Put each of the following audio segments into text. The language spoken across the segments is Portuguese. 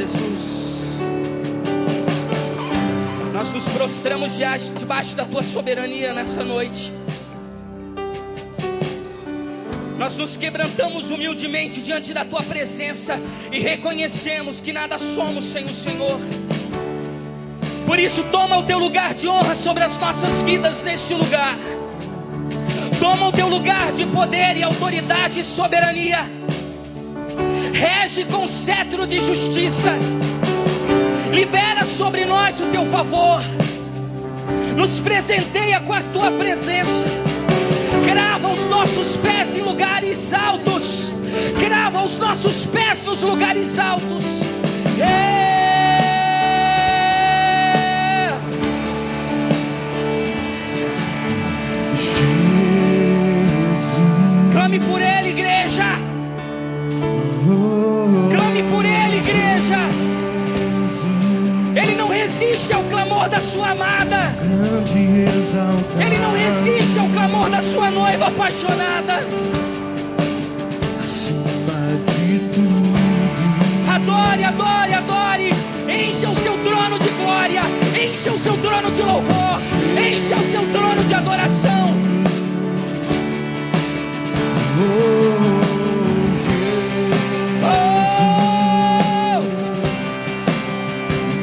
Jesus. Nós nos prostramos debaixo da tua soberania nessa noite. Nós nos quebrantamos humildemente diante da tua presença e reconhecemos que nada somos sem o Senhor. Por isso, toma o teu lugar de honra sobre as nossas vidas neste lugar. Toma o teu lugar de poder e autoridade e soberania. Rege com cetro de justiça. Libera sobre nós o teu favor. Nos presenteia com a tua presença. Crava os nossos pés em lugares altos. Crava os nossos pés nos lugares altos. Clame por Ele, igreja. Clame por Ele, igreja. Ele não resiste ao clamor da sua amada. Ele não resiste ao clamor da sua noiva apaixonada. Adore, adore, adore. Encha o seu trono de glória. Encha o seu trono de louvor. Encha o seu trono de adoração.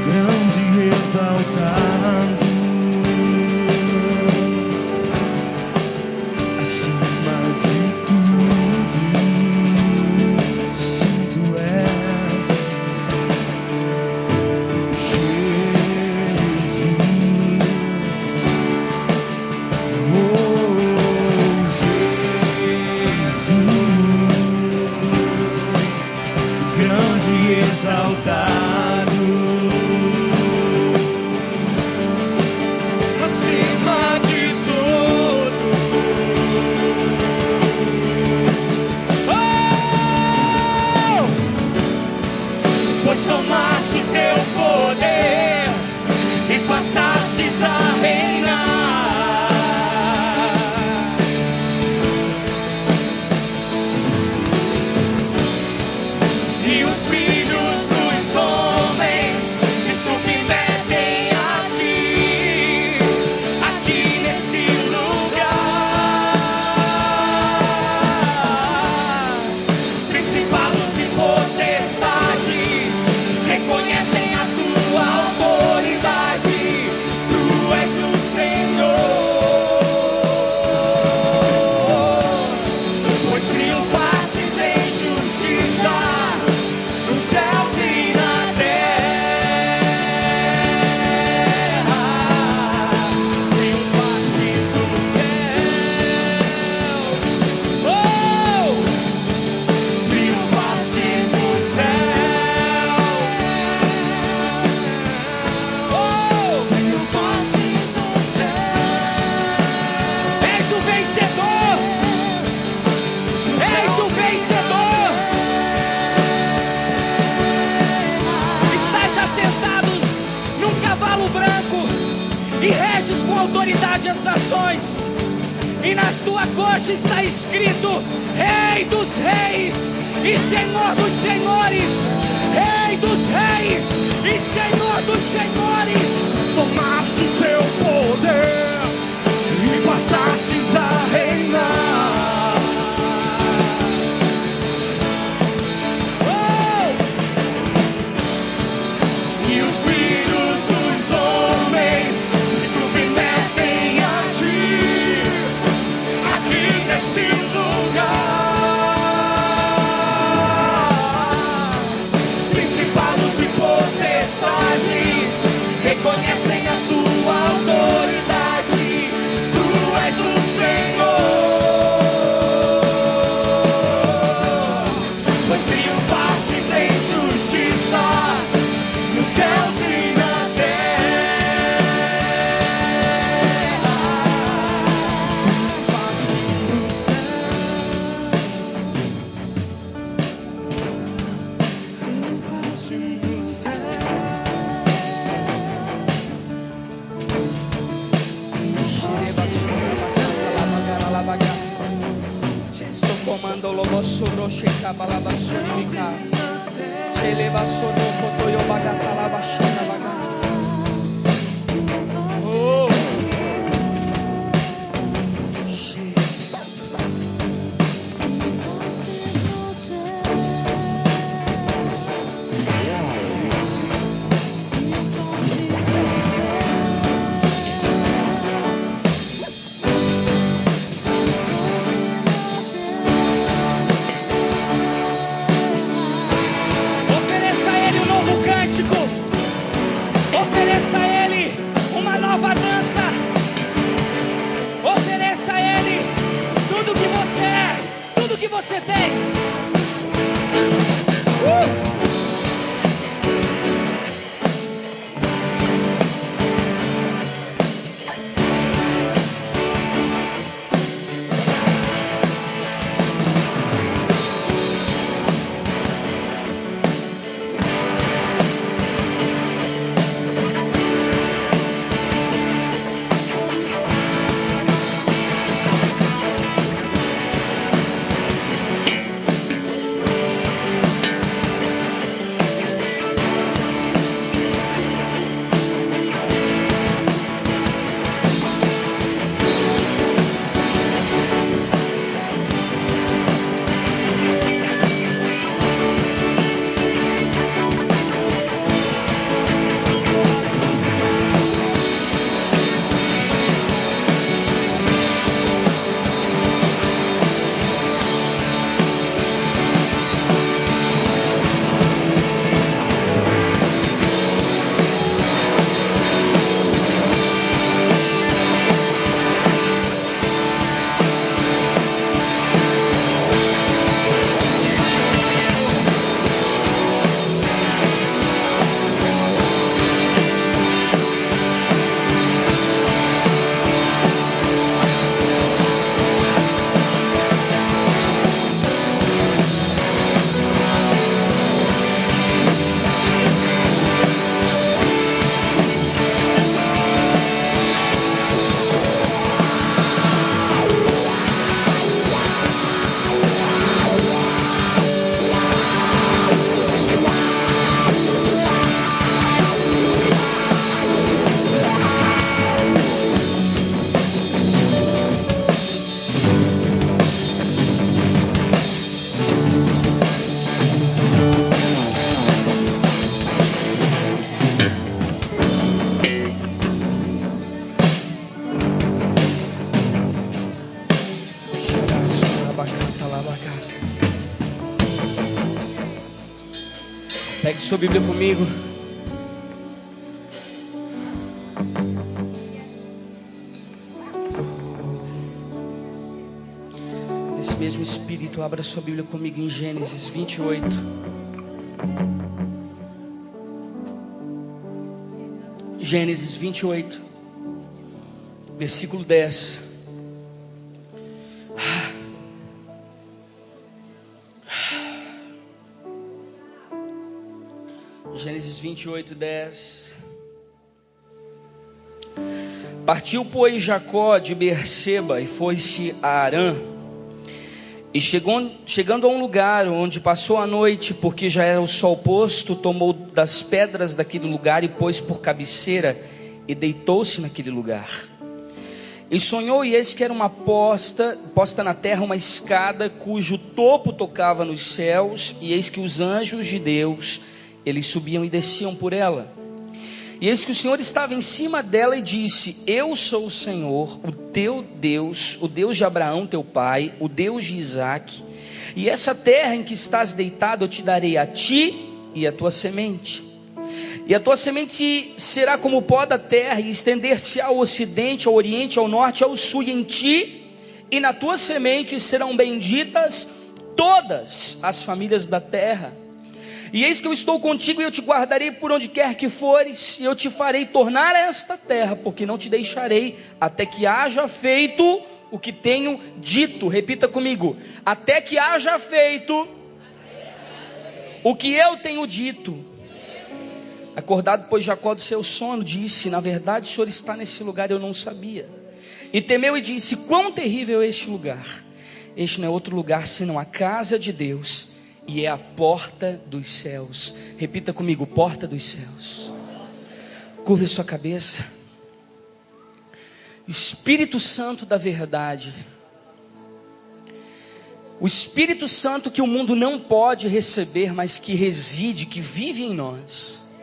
Grande exaltado, acima de tudo, santo és, Jesus. Grande exaltado, acima de tudo. Pois tomaste teu poder e passastes a reinar. E os filhos dos homens se submetem a ti, aqui nesse lugar. Principados e potestades reconhecem a tua autoridade. Tu és o Senhor, pois triunfastes em justiça nos céus e na terra. Triunfastes nos céus, triunfastes nos céus, triunfastes nos céus. És o vencedor. És o vencedor. Estás assentado num cavalo branco e reges com autoridade as nações. E na tua coxa está escrito: Rei dos reis e Senhor dos senhores. Rei dos reis e Senhor dos senhores. Tomaste o teu poder e passastes a reinar. E os filhos dos homens se submetem a ti, aqui nesse lugar. Principados e potestades reconhecem a tua autoridade. Tu és o Senhor, pois triunfastes em justiça nos céus e na terra. Triunfastes no céu, triunfastes no céu. Gesto comando lobo surro sheka balaba suribika. Oh. Ofereça a Ele um novo cântico. Ofereça a Ele uma nova dança. Ofereça a Ele tudo que você é, tudo que você tem. Pegue sua Bíblia comigo. Nesse mesmo espírito, abra sua Bíblia comigo em Gênesis 28. Gênesis 28, versículo 10. Gênesis 28, 10. Partiu, pois, Jacó de Beerseba e foi-se a Harã. E chegando a um lugar onde passou a noite, porque já era o sol posto, tomou das pedras daquele lugar e pôs por cabeceira e deitou-se naquele lugar. E sonhou, e eis que era uma posta na terra uma escada, cujo topo tocava nos céus, e eis que os anjos de Deus, eles subiam e desciam por ela. E eis que o Senhor estava em cima dela e disse: Eu sou o Senhor, o teu Deus, o Deus de Abraão teu pai, o Deus de Isaque. E essa terra em que estás deitado eu te darei a ti e a tua semente. E a tua semente será como o pó da terra, e estender-se ao ocidente, ao oriente, ao norte, ao sul. E em ti e na tua semente serão benditas todas as famílias da terra. E eis que eu estou contigo, e eu te guardarei por onde quer que fores, e eu te farei tornar a esta terra, porque não te deixarei até que haja feito o que tenho dito. Repita comigo: até que haja feito o que eu tenho dito. Acordado, pois, Jacó do seu sono, disse: na verdade o Senhor está nesse lugar, eu não sabia. E temeu e disse: quão terrível é este lugar! Este não é outro lugar senão a casa de Deus, e é a porta dos céus. Repita comigo: porta dos céus. Curve a sua cabeça. Espírito Santo da verdade, o Espírito Santo que o mundo não pode receber, mas que reside, que vive em nós,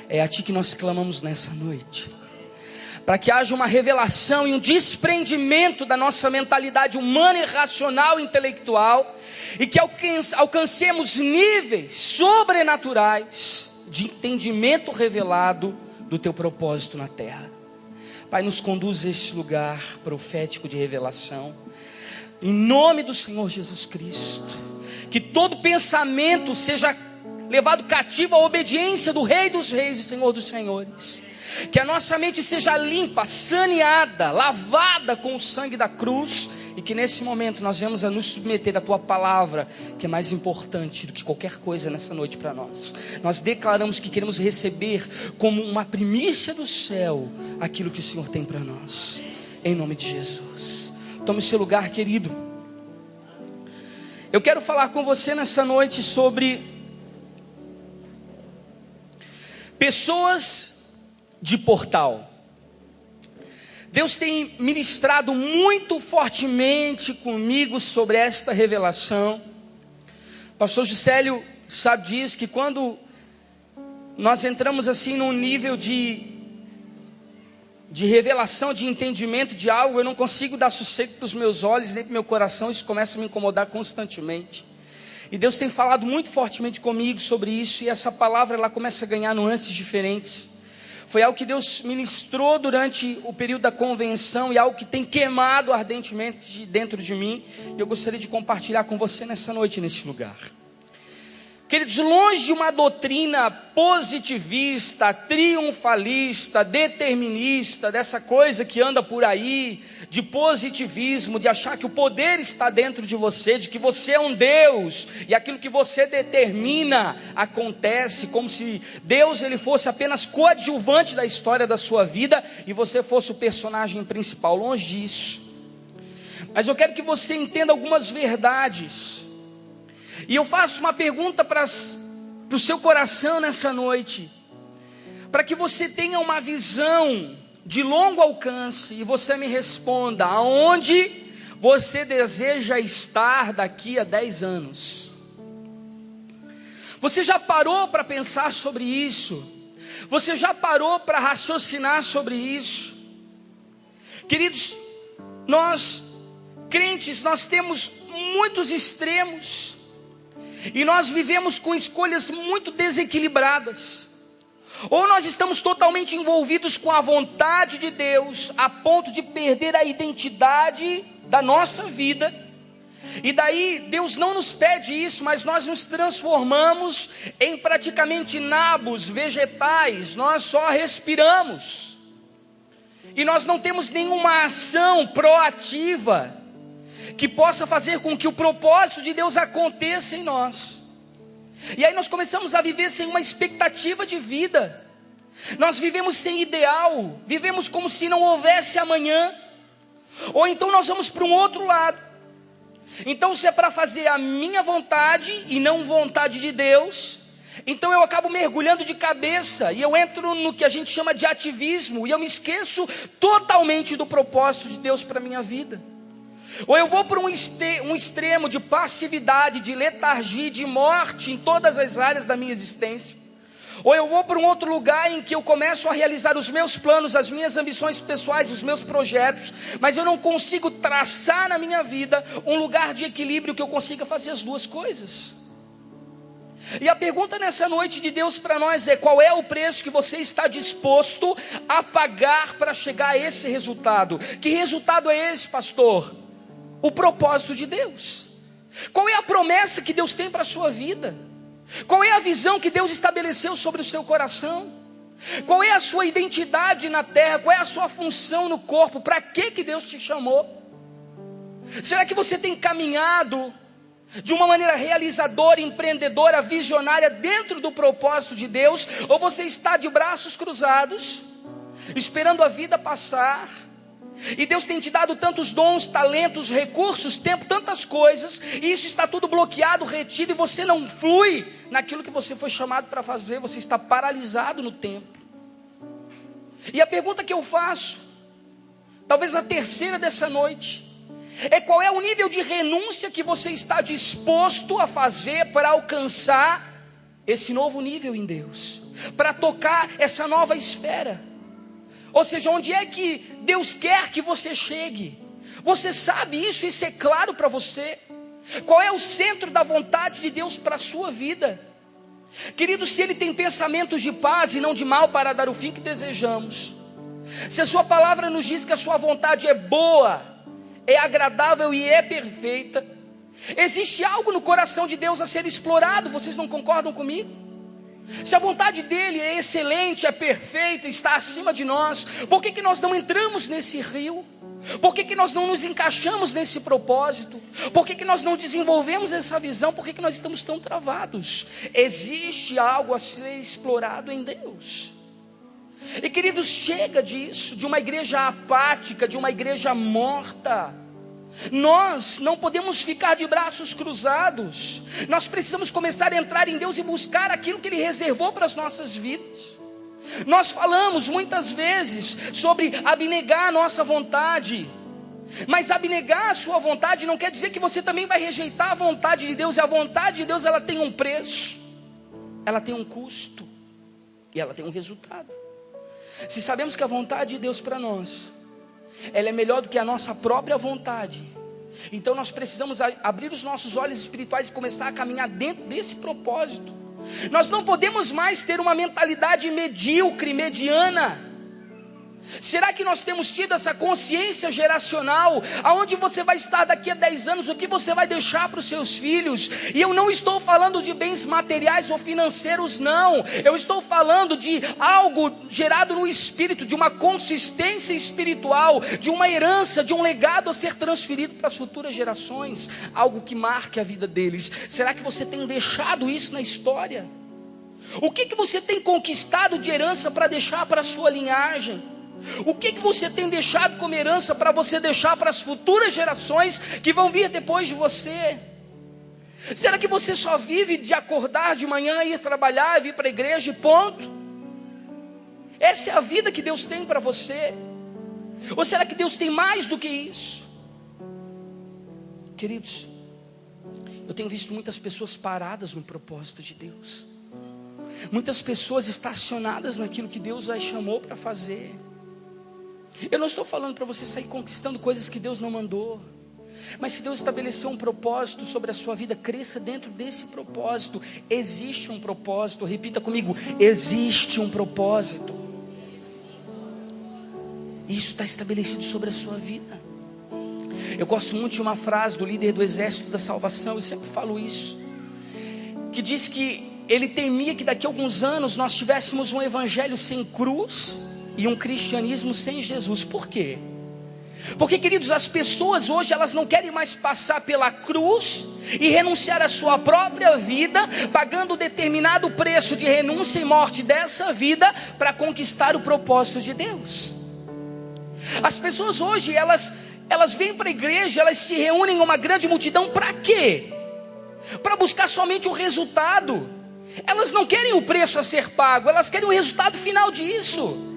é a Ti que nós clamamos nessa noite, para que haja uma revelação e um desprendimento da nossa mentalidade humana e racional e intelectual, e que alcancemos níveis sobrenaturais de entendimento revelado do Teu propósito na terra. Pai, nos conduz a esse lugar profético de revelação, em nome do Senhor Jesus Cristo. Que todo pensamento seja levado cativo à obediência do Rei dos Reis e Senhor dos Senhores. Que a nossa mente seja limpa, saneada, lavada com o sangue da cruz, e que nesse momento nós venhamos a nos submeter à Tua palavra, que é mais importante do que qualquer coisa nessa noite para nós. Nós declaramos que queremos receber como uma primícia do céu aquilo que o Senhor tem para nós, em nome de Jesus. Tome o seu lugar, querido. Eu quero falar com você nessa noite sobre pessoas de portal. Deus tem ministrado muito fortemente comigo sobre esta revelação. Pastor Juscelio sabe disso, que quando nós entramos assim num nível de revelação, de entendimento de algo, eu não consigo dar sossego para os meus olhos, nem para o meu coração. Isso começa a me incomodar constantemente. E Deus tem falado muito fortemente comigo sobre isso, e essa palavra ela começa a ganhar nuances diferentes. Foi algo que Deus ministrou durante o período da convenção, e algo que tem queimado ardentemente dentro de mim. E eu gostaria de compartilhar com você nessa noite, nesse lugar. Queridos, longe de uma doutrina positivista, triunfalista, determinista, dessa coisa que anda por aí, de positivismo, de achar que o poder está dentro de você, de que você é um Deus, e aquilo que você determina acontece, como se Deus ele fosse apenas coadjuvante da história da sua vida, e você fosse o personagem principal. Longe disso. Mas eu quero que você entenda algumas verdades. E eu faço uma pergunta para o seu coração nessa noite, para que você tenha uma visão de longo alcance, e você me responda: aonde você deseja estar daqui a 10 anos? Você já parou para pensar sobre isso? Você já parou para raciocinar sobre isso? Queridos, nós crentes, nós temos muitos extremos, e nós vivemos com escolhas muito desequilibradas. Ou nós estamos totalmente envolvidos com a vontade de Deus, a ponto de perder a identidade da nossa vida. E daí Deus não nos pede isso, mas nós nos transformamos em praticamente nabos, vegetais. Nós só respiramos. E nós não temos nenhuma ação proativa que possa fazer com que o propósito de Deus aconteça em nós. E aí nós começamos a viver sem uma expectativa de vida. Nós vivemos sem ideal, vivemos como se não houvesse amanhã. Ou então nós vamos para um outro lado. Então, se é para fazer a minha vontade e não vontade de Deus, então eu acabo mergulhando de cabeça, e eu entro no que a gente chama de ativismo, e eu me esqueço totalmente do propósito de Deus para a minha vida. Ou eu vou para um extremo de passividade, de letargia, de morte em todas as áreas da minha existência. Ou eu vou para um outro lugar em que eu começo a realizar os meus planos, as minhas ambições pessoais, os meus projetos, mas eu não consigo traçar na minha vida um lugar de equilíbrio que eu consiga fazer as duas coisas. E a pergunta nessa noite de Deus para nós é: qual é o preço que você está disposto a pagar para chegar a esse resultado? Que resultado é esse, pastor? O propósito de Deus. Qual é a promessa que Deus tem para a sua vida? Qual é a visão que Deus estabeleceu sobre o seu coração? Qual é a sua identidade na terra? Qual é a sua função no corpo? Para que Deus te chamou? Será que você tem caminhado de uma maneira realizadora, empreendedora, visionária dentro do propósito de Deus? Ou você está de braços cruzados, esperando a vida passar, E Deus tem te dado tantos dons, talentos, recursos, tempo, tantas coisas, e isso está tudo bloqueado, retido, e você não flui naquilo que você foi chamado para fazer. Você está paralisado no tempo. E a pergunta que eu faço, talvez a terceira dessa noite, é: qual é o nível de renúncia que você está disposto a fazer para alcançar esse novo nível em Deus, para tocar essa nova esfera? Ou seja, onde é que Deus quer que você chegue? Você sabe isso? Isso é claro para você? Qual é o centro da vontade de Deus para a sua vida? Querido, se Ele tem pensamentos de paz e não de mal para dar o fim que desejamos, se a sua palavra nos diz que a sua vontade é boa, é agradável e é perfeita, existe algo no coração de Deus a ser explorado. Vocês não concordam comigo? Se a vontade dele é excelente, é perfeita, está acima de nós, por que nós não entramos nesse rio? Por que nós não nos encaixamos nesse propósito? Por que nós não desenvolvemos essa visão? Por que nós estamos tão travados? Existe algo a ser explorado em Deus. E queridos, chega disso, de uma igreja apática, de uma igreja morta. Nós não podemos ficar de braços cruzados. Nós precisamos começar a entrar em Deus e buscar aquilo que Ele reservou para as nossas vidas. Nós falamos muitas vezes sobre abnegar a nossa vontade, mas abnegar a sua vontade não quer dizer que você também vai rejeitar a vontade de Deus. E a vontade de Deus, ela tem um preço, ela tem um custo e ela tem um resultado. Se sabemos que a vontade de Deus para nós, ela é melhor do que a nossa própria vontade, então nós precisamos abrir os nossos olhos espirituais e começar a caminhar dentro desse propósito. Nós não podemos mais ter uma mentalidade medíocre, mediana. Será que nós temos tido essa consciência geracional? Aonde você vai estar daqui a 10 anos? O que você vai deixar para os seus filhos? E eu não estou falando de bens materiais ou financeiros, não. Eu estou falando de algo gerado no espírito, de uma consistência espiritual, de uma herança, de um legado a ser transferido para as futuras gerações. Algo que marque a vida deles. Será que você tem deixado isso na história? O que você tem conquistado de herança para deixar para a sua linhagem? O que você tem deixado como herança para você deixar para as futuras gerações que vão vir depois de você? Será que você só vive de acordar de manhã, ir trabalhar, vir para a igreja e ponto? Essa é a vida que Deus tem para você? Ou será que Deus tem mais do que isso? Queridos, eu tenho visto muitas pessoas paradas no propósito de Deus, muitas pessoas estacionadas naquilo que Deus as chamou para fazer. Eu não estou falando para você sair conquistando coisas que Deus não mandou, mas se Deus estabeleceu um propósito sobre a sua vida, cresça dentro desse propósito. Existe um propósito, repita comigo: existe um propósito. Isso está estabelecido sobre a sua vida. Eu gosto muito de uma frase do líder do exército da salvação, eu sempre falo isso, que diz que ele temia que daqui a alguns anos nós tivéssemos um evangelho sem cruz e um cristianismo sem Jesus. Por quê? Porque, queridos, as pessoas hoje, elas não querem mais passar pela cruz e renunciar à sua própria vida, pagando determinado preço de renúncia e morte dessa vida para conquistar o propósito de Deus. As pessoas hoje, elas vêm para a igreja, elas se reúnem em uma grande multidão para quê? Para buscar somente o resultado. Elas não querem o preço a ser pago, elas querem o resultado final disso.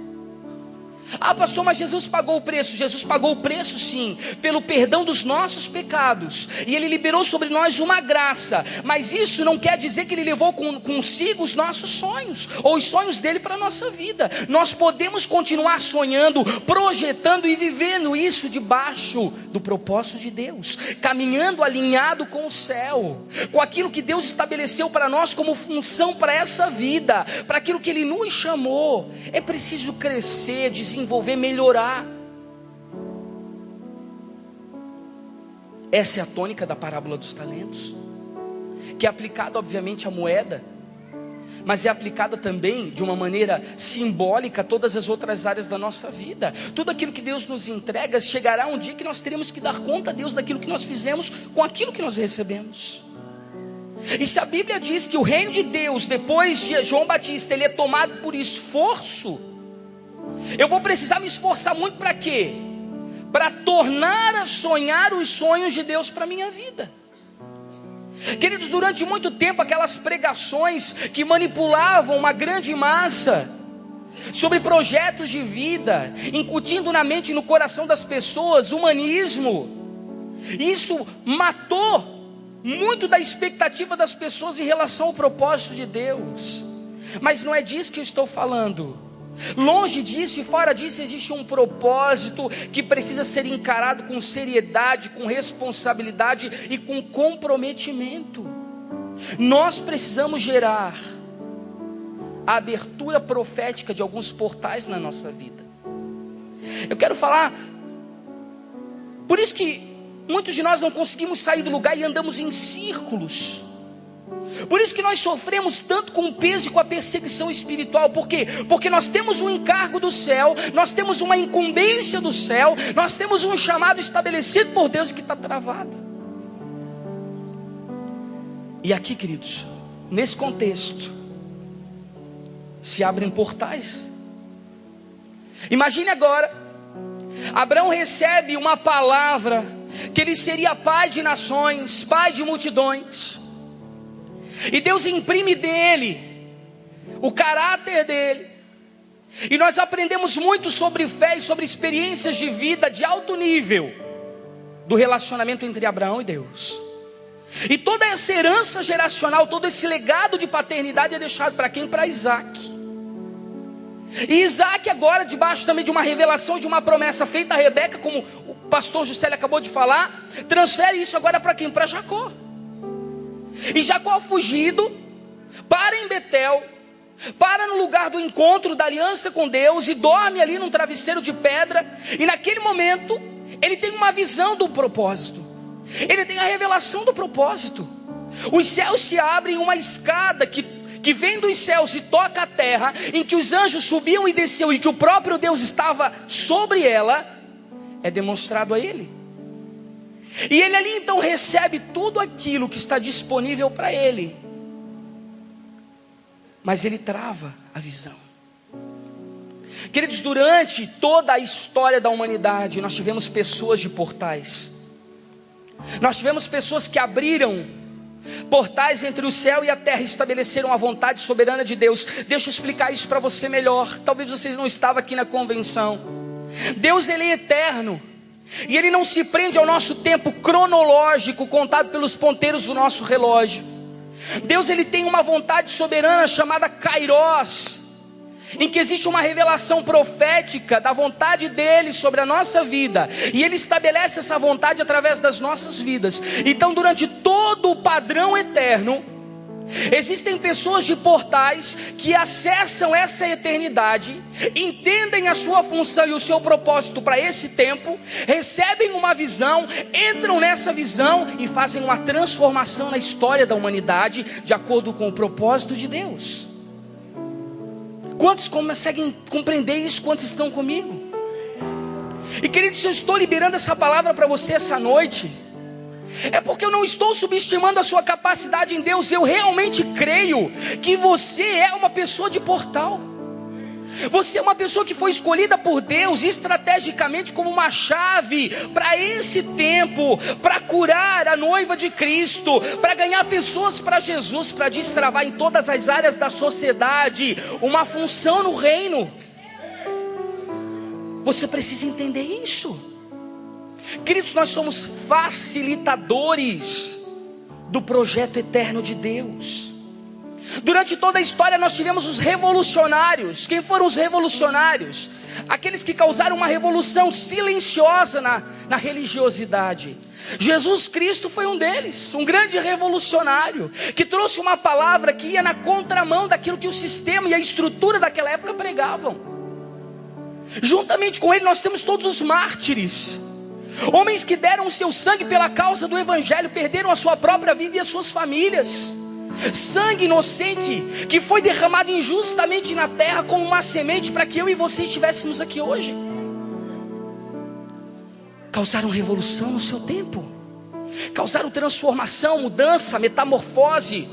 Ah, pastor, mas Jesus pagou o preço. Jesus pagou o preço sim, pelo perdão dos nossos pecados, e Ele liberou sobre nós uma graça. Mas isso não quer dizer que Ele levou consigo os nossos sonhos, ou os sonhos dele para a nossa vida. Nós podemos continuar sonhando, projetando e vivendo isso debaixo do propósito de Deus, caminhando alinhado com o céu, com aquilo que Deus estabeleceu para nós como função para essa vida, para aquilo que Ele nos chamou. É preciso crescer, desenvolver, melhorar. Essa é a tônica da parábola dos talentos, que é aplicada obviamente à moeda, mas é aplicada também de uma maneira simbólica a todas as outras áreas da nossa vida. Tudo aquilo que Deus nos entrega, chegará um dia que nós teremos que dar conta a Deus daquilo que nós fizemos com aquilo que nós recebemos. E se a Bíblia diz que o reino de Deus, depois de João Batista, ele é tomado por esforço, eu vou precisar me esforçar muito para quê? para tornar a sonhar os sonhos de Deus para a minha vida. Queridos, durante muito tempo aquelas pregações que manipulavam uma grande massa sobre projetos de vida, incutindo na mente e no coração das pessoas humanismo, isso matou muito da expectativa das pessoas em relação ao propósito de Deus. Mas não é disso que eu estou falando. Longe disso e fora disso existe um propósito que precisa ser encarado com seriedade, com responsabilidade e com comprometimento. Nós precisamos gerar a abertura profética de alguns portais na nossa vida. Eu quero falar, por isso que muitos de nós não conseguimos sair do lugar e andamos em círculos. Por isso que nós sofremos tanto com o peso e com a perseguição espiritual. Por quê? Porque nós temos um encargo do céu, nós temos uma incumbência do céu, nós temos um chamado estabelecido por Deus que está travado. E aqui, queridos, nesse contexto, se abrem portais. Imagine agora, Abraão recebe uma palavra que ele seria pai de nações, pai de multidões. E Deus imprime dele o caráter dele. E nós aprendemos muito sobre fé e sobre experiências de vida de alto nível do relacionamento entre Abraão e Deus. E toda essa herança geracional, todo esse legado de paternidade é deixado para quem? Para Isaac. E Isaac agora, debaixo também de uma revelação, de uma promessa feita a Rebeca, como o pastor Juscelio acabou de falar, transfere isso agora para quem? Para Jacó. E Jacó, fugido, para em Betel, para no lugar do encontro, da aliança com Deus, e dorme ali num travesseiro de pedra. E naquele momento ele tem uma visão do propósito, ele tem a revelação do propósito. Os céus se abrem, uma escada que vem dos céus e toca a terra, em que os anjos subiam e desciam, e que o próprio Deus estava sobre ela, é demonstrado a ele. E ele ali então recebe tudo aquilo que está disponível para ele. Mas ele trava a visão. Queridos, durante toda a história da humanidade, nós tivemos pessoas de portais. Nós tivemos pessoas que abriram portais entre o céu e a terra, estabeleceram a vontade soberana de Deus. Deixa eu explicar isso para você melhor. Talvez vocês não estavam aqui na convenção. Deus, ele é eterno. E ele não se prende ao nosso tempo cronológico, contado pelos ponteiros do nosso relógio. Deus, ele tem uma vontade soberana chamada Kairos, em que existe uma revelação profética da vontade dele sobre a nossa vida, e ele estabelece essa vontade através das nossas vidas. Então, durante todo o padrão eterno, existem pessoas de portais que acessam essa eternidade, entendem a sua função e o seu propósito para esse tempo, recebem uma visão, entram nessa visão e fazem uma transformação na história da humanidade, de acordo com o propósito de Deus. Quantos conseguem compreender isso? Quantos estão comigo? E queridos, se eu estou liberando essa palavra para você essa noite, é porque eu não estou subestimando a sua capacidade em Deus. Eu realmente creio que você é uma pessoa de portal. Você é uma pessoa que foi escolhida por Deus estrategicamente como uma chave para esse tempo, para curar a noiva de Cristo, para ganhar pessoas para Jesus, para destravar em todas as áreas da sociedade uma função no reino. Você precisa entender isso. Queridos, nós somos facilitadores do projeto eterno de Deus. Durante toda a história nós tivemos os revolucionários. Quem foram os revolucionários? Aqueles que causaram uma revolução silenciosa na religiosidade. Jesus Cristo foi um deles, um grande revolucionário, que trouxe uma palavra que ia na contramão daquilo que o sistema e a estrutura daquela época pregavam. Juntamente com ele nós temos todos os mártires, homens que deram o seu sangue pela causa do evangelho, perderam a sua própria vida e as suas famílias. Sangue inocente que foi derramado injustamente na terra como uma semente para que eu e você estivéssemos aqui hoje. Causaram revolução no seu tempo, causaram transformação, mudança, metamorfose.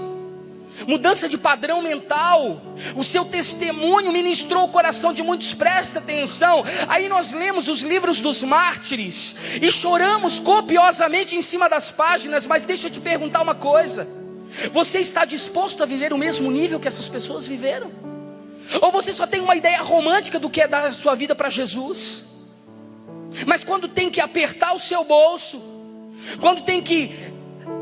mudança de padrão mental. O seu testemunho ministrou o coração de muitos, presta atenção. Aí nós lemos os livros dos mártires e choramos copiosamente em cima das páginas. Mas deixa eu te perguntar uma coisa: você está disposto a viver o mesmo nível que essas pessoas viveram? Ou você só tem uma ideia romântica do que é dar a sua vida para Jesus? Mas quando tem que apertar o seu bolso, quando tem que,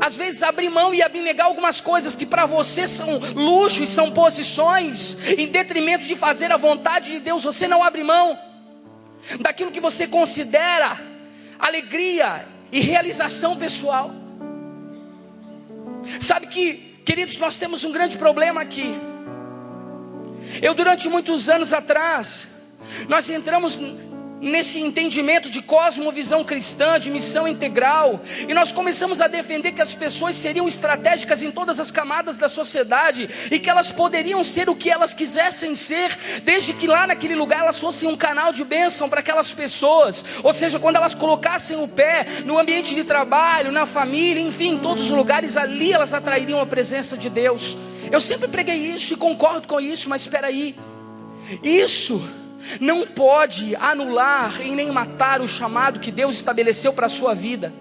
às vezes, abrir mão e abnegar algumas coisas que para você são luxo e são posições, em detrimento de fazer a vontade de Deus, você não abre mão daquilo que você considera alegria e realização pessoal. Sabe que, queridos, nós temos um grande problema aqui. Durante muitos anos atrás, nós entramos nesse entendimento de cosmovisão cristã, de missão integral, e nós começamos a defender que as pessoas seriam estratégicas em todas as camadas da sociedade, e que elas poderiam ser o que elas quisessem ser, desde que lá naquele lugar elas fossem um canal de bênção para aquelas pessoas. Ou seja, quando elas colocassem o pé no ambiente de trabalho, na família, enfim, em todos os lugares, ali elas atrairiam a presença de Deus. Eu sempre preguei isso e concordo com isso, mas espera aí, isso não pode anular e nem matar o chamado que Deus estabeleceu para a sua vida.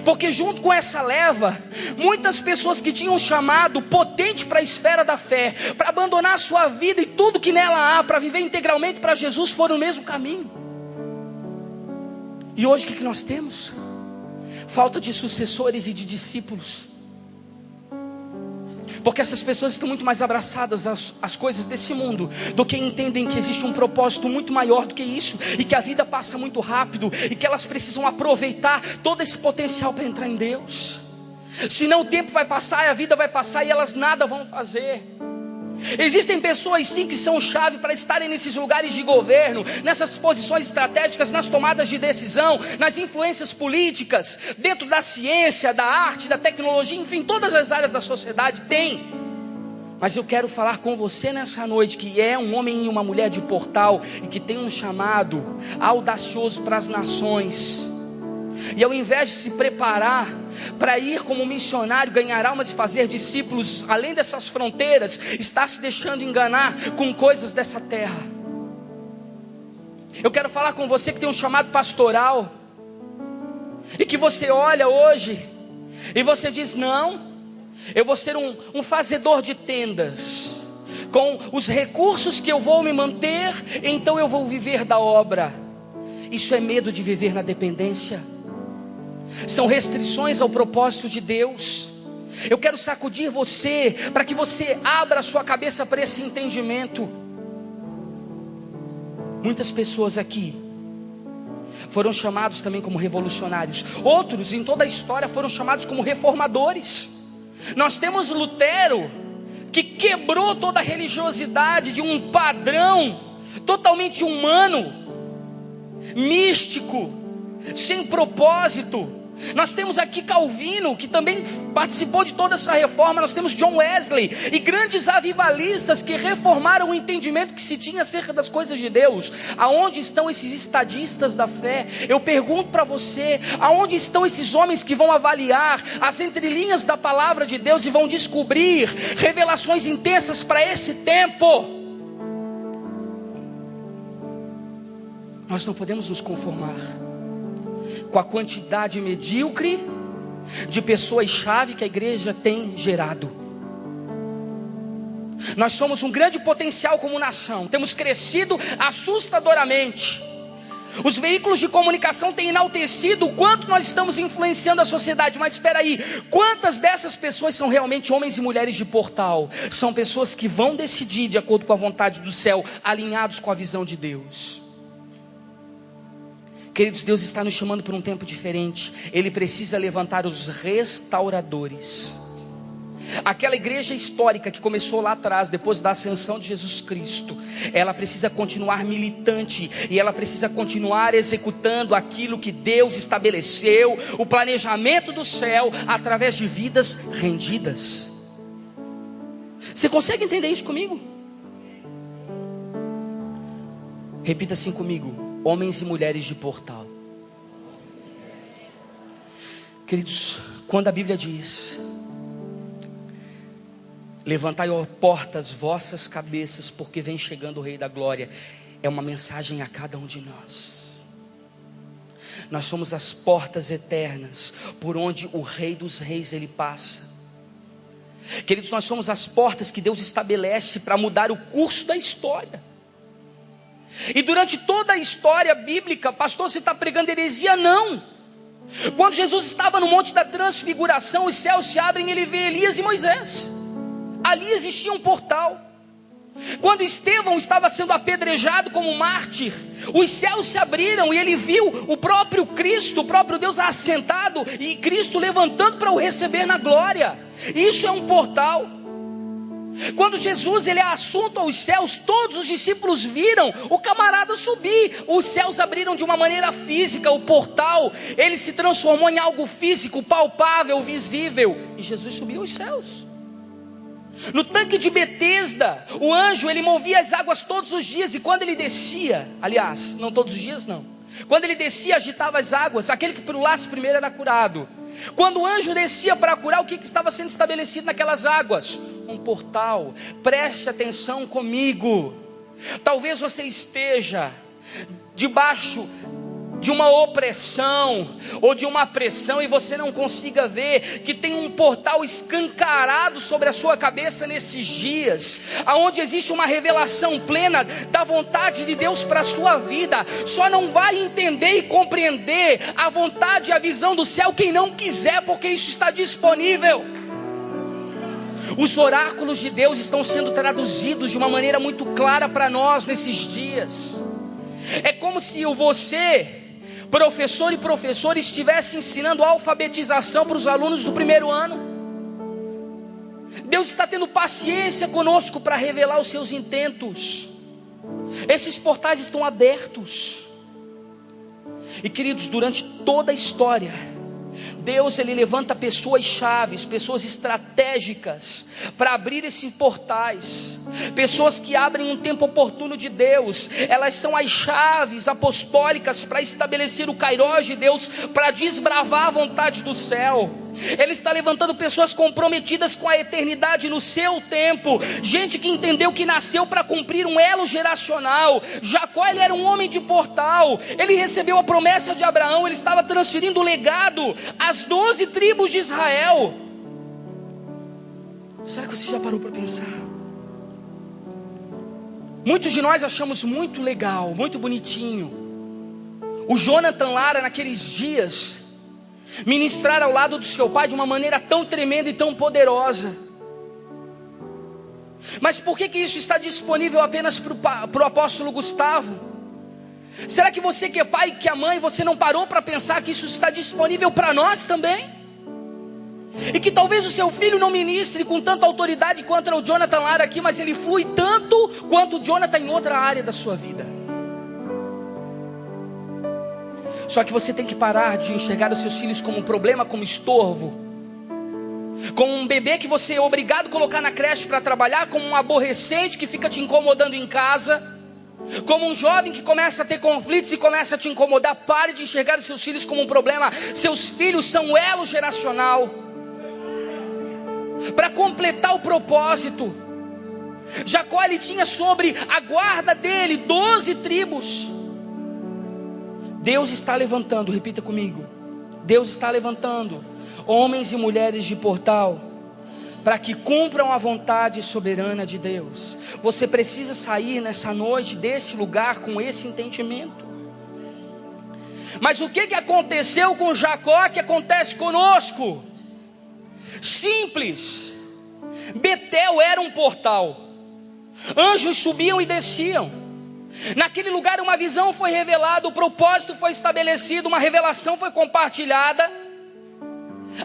Porque junto com essa leva, muitas pessoas que tinham um chamado potente para a esfera da fé, para abandonar a sua vida e tudo que nela há, para viver integralmente para Jesus, foram no mesmo caminho. E hoje o que nós temos? Falta de sucessores e de discípulos. Porque essas pessoas estão muito mais abraçadas às coisas desse mundo do que entendem que existe um propósito muito maior do que isso, e que a vida passa muito rápido, e que elas precisam aproveitar todo esse potencial para entrar em Deus. Senão o tempo vai passar e a vida vai passar e elas nada vão fazer. Existem pessoas sim que são chave para estarem nesses lugares de governo, nessas posições estratégicas, nas tomadas de decisão, nas influências políticas, dentro da ciência, da arte, da tecnologia, enfim, todas as áreas da sociedade tem. Mas eu quero falar com você nessa noite, que é um homem e uma mulher de portal, e que tem um chamado audacioso para as nações. E ao invés de se preparar para ir como missionário, ganhar almas e fazer discípulos além dessas fronteiras, está se deixando enganar com coisas dessa terra. Eu quero falar com você que tem um chamado pastoral, e que você olha hoje e você diz: não, eu vou ser um fazedor de tendas, com os recursos que eu vou me manter, então eu vou viver da obra. Isso é medo de viver na dependência. São restrições ao propósito de Deus. Eu quero sacudir você, para que você abra a sua cabeça para esse entendimento. Muitas pessoas aqui foram chamados também como revolucionários. Outros em toda a história foram chamados como reformadores. Nós temos Lutero, que quebrou toda a religiosidade de um padrão totalmente humano, místico, sem propósito. Nós temos aqui Calvino, que também participou de toda essa reforma. Nós temos John Wesley e grandes avivalistas que reformaram o entendimento que se tinha acerca das coisas de Deus. Aonde estão esses estadistas da fé? Eu pergunto para você, aonde estão esses homens que vão avaliar as entrelinhas da palavra de Deus e vão descobrir revelações intensas para esse tempo? Nós não podemos nos conformar com a quantidade medíocre de pessoas-chave que a igreja tem gerado. Nós somos um grande potencial como nação, temos crescido assustadoramente. Os veículos de comunicação têm enaltecido o quanto nós estamos influenciando a sociedade. Mas espera aí, quantas dessas pessoas são realmente homens e mulheres de portal? São pessoas que vão decidir de acordo com a vontade do céu, alinhados com a visão de Deus. Queridos, Deus está nos chamando para um tempo diferente. Ele precisa levantar os restauradores. Aquela igreja histórica que começou lá atrás, depois da ascensão de Jesus Cristo, ela precisa continuar militante, e ela precisa continuar executando aquilo que Deus estabeleceu, o planejamento do céu, através de vidas rendidas. Você consegue entender isso comigo? Repita assim comigo: homens e mulheres de portal. Queridos, quando a Bíblia diz Levantai, ó portas, vossas cabeças, porque vem chegando o Rei da Glória. É uma mensagem a cada um de nós. Nós somos as portas eternas, por onde o Rei dos Reis ele passa. Queridos, nós somos as portas que Deus estabelece para mudar o curso da história. E durante toda a história bíblica, pastor, você está pregando heresia? Não. Quando Jesus estava no Monte da Transfiguração, os céus se abrem e ele vê Elias e Moisés. Ali existia um portal. Quando Estevão estava sendo apedrejado como mártir, os céus se abriram e ele viu o próprio Cristo, o próprio Deus assentado e Cristo levantando para o receber na glória. Isso é um portal. Quando Jesus ele é assunto aos céus, todos os discípulos viram o camarada subir. Os céus abriram de uma maneira física, o portal ele se transformou em algo físico, palpável, visível, e Jesus subiu aos céus. No tanque de Betesda, o anjo ele movia as águas todos os dias, e quando ele descia, aliás, não todos os dias não, quando ele descia agitava as águas, aquele que pulasse primeiro era curado. Quando o anjo descia para curar, o que estava sendo estabelecido naquelas águas? Um portal. Preste atenção comigo. Talvez você esteja debaixo de uma opressão ou de uma pressão e você não consiga ver que tem um portal escancarado sobre a sua cabeça nesses dias, aonde existe uma revelação plena da vontade de Deus para a sua vida. Só não vai entender e compreender a vontade e a visão do céu quem não quiser, porque isso está disponível. Os oráculos de Deus estão sendo traduzidos de uma maneira muito clara para nós nesses dias. É como se você, professor e professor, estivesse ensinando a alfabetização para os alunos do primeiro ano. Deus está tendo paciência conosco para revelar os seus intentos. Esses portais estão abertos. E queridos, durante toda a história, Deus ele levanta pessoas chaves, pessoas estratégicas para abrir esses portais. Pessoas que abrem um tempo oportuno de Deus. Elas são as chaves apostólicas para estabelecer o kairós de Deus, para desbravar a vontade do céu. Ele está levantando pessoas comprometidas com a eternidade no seu tempo. Gente que entendeu que nasceu para cumprir um elo geracional. Jacó ele era um homem de portal. Ele recebeu a promessa de Abraão. Ele estava transferindo o legado às 12 tribos de Israel. Será que você já parou para pensar? Muitos de nós achamos muito legal, muito bonitinho o Jonathan Lara naqueles dias ministrar ao lado do seu pai de uma maneira tão tremenda e tão poderosa. Mas por que isso está disponível apenas para o apóstolo Gustavo? Será que você que é pai e que é mãe, você não parou para pensar que isso está disponível para nós também? E que talvez o seu filho não ministre com tanta autoridade quanto o Jonathan Lara aqui, mas ele flui tanto quanto o Jonathan em outra área da sua vida. Só que você tem que parar de enxergar os seus filhos como um problema, como estorvo, como um bebê que você é obrigado a colocar na creche para trabalhar, como um aborrecente que fica te incomodando em casa, como um jovem que começa a ter conflitos e começa a te incomodar. Pare de enxergar os seus filhos como um problema. Seus filhos são um elo geracional para completar o propósito. Jacó ele tinha sobre a guarda dele 12 tribos. Deus está levantando, repita comigo, Deus está levantando homens e mulheres de portal para que cumpram a vontade soberana de Deus. Você precisa sair nessa noite desse lugar com esse entendimento. Mas o que aconteceu com Jacó que acontece conosco? Simples. Betel era um portal. Anjos subiam e desciam. Naquele lugar uma visão foi revelada, o propósito foi estabelecido, uma revelação foi compartilhada.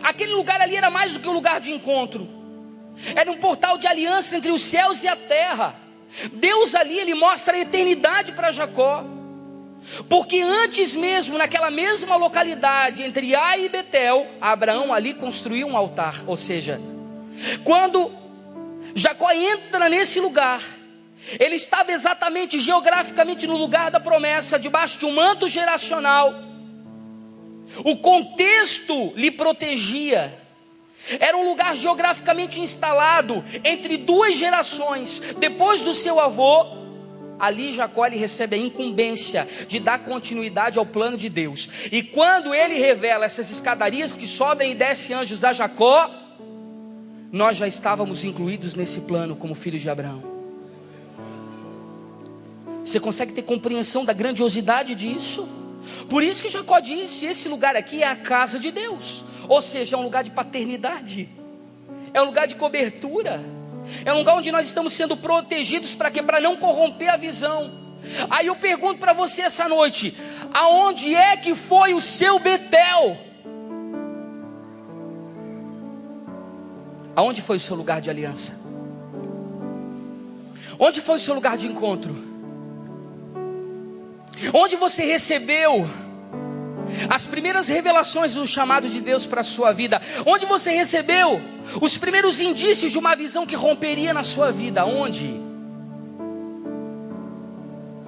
Aquele lugar ali era mais do que um lugar de encontro. Era um portal de aliança entre os céus e a terra. Deus ali, ele mostra a eternidade para Jacó. Porque antes mesmo, naquela mesma localidade, entre Ai e Betel, Abraão ali construiu um altar. Ou seja, quando Jacó entra nesse lugar, ele estava exatamente geograficamente no lugar da promessa, debaixo de um manto geracional. O contexto lhe protegia. Era um lugar geograficamente instalado entre duas gerações. Depois do seu avô, ali Jacó ele recebe a incumbência de dar continuidade ao plano de Deus. E quando ele revela essas escadarias que sobem e descem anjos a Jacó, nós já estávamos incluídos nesse plano como filhos de Abraão. Você consegue ter compreensão da grandiosidade disso? Por isso que Jacó disse: esse lugar aqui é a casa de Deus. Ou seja, é um lugar de paternidade, é um lugar de cobertura, é um lugar onde nós estamos sendo protegidos. Para quê? Para não corromper a visão. Aí eu pergunto para você essa noite: aonde é que foi o seu Betel? Aonde foi o seu lugar de aliança? Onde foi o seu lugar de encontro? Onde você recebeu as primeiras revelações do chamado de Deus para a sua vida? Onde você recebeu os primeiros indícios de uma visão que romperia na sua vida? Onde?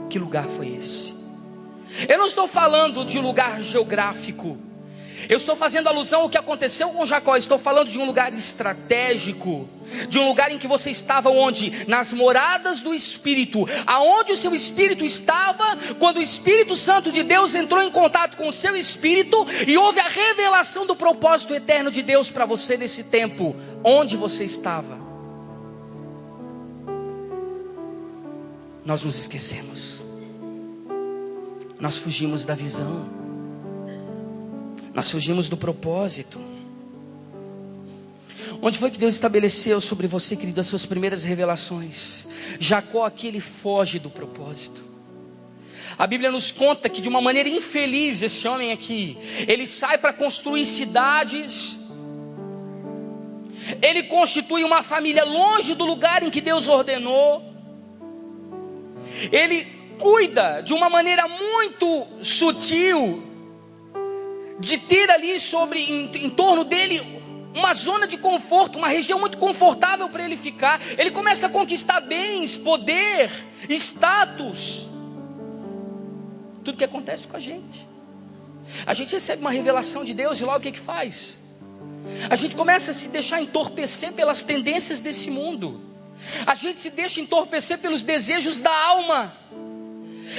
Que lugar foi esse? Eu não estou falando de lugar geográfico, eu estou fazendo alusão ao que aconteceu com Jacó. Estou falando de um lugar estratégico, de um lugar em que você estava onde? Nas moradas do Espírito. Aonde o seu espírito estava quando o Espírito Santo de Deus entrou em contato com o seu espírito e houve a revelação do propósito eterno de Deus para você nesse tempo. Onde você estava? Nós nos esquecemos, nós fugimos da visão, nós fugimos do propósito. Onde foi que Deus estabeleceu sobre você, querido, as suas primeiras revelações? Jacó aqui, ele foge do propósito. A Bíblia nos conta que de uma maneira infeliz, esse homem aqui, ele sai para construir cidades, ele constitui uma família longe do lugar em que Deus ordenou, ele cuida de uma maneira muito sutil de ter ali em torno dele uma zona de conforto, uma região muito confortável para ele ficar. Ele começa a conquistar bens, poder, status. Tudo que acontece com a gente recebe uma revelação de Deus e logo o que faz? A gente começa a se deixar entorpecer pelas tendências desse mundo. A gente se deixa entorpecer pelos desejos da alma.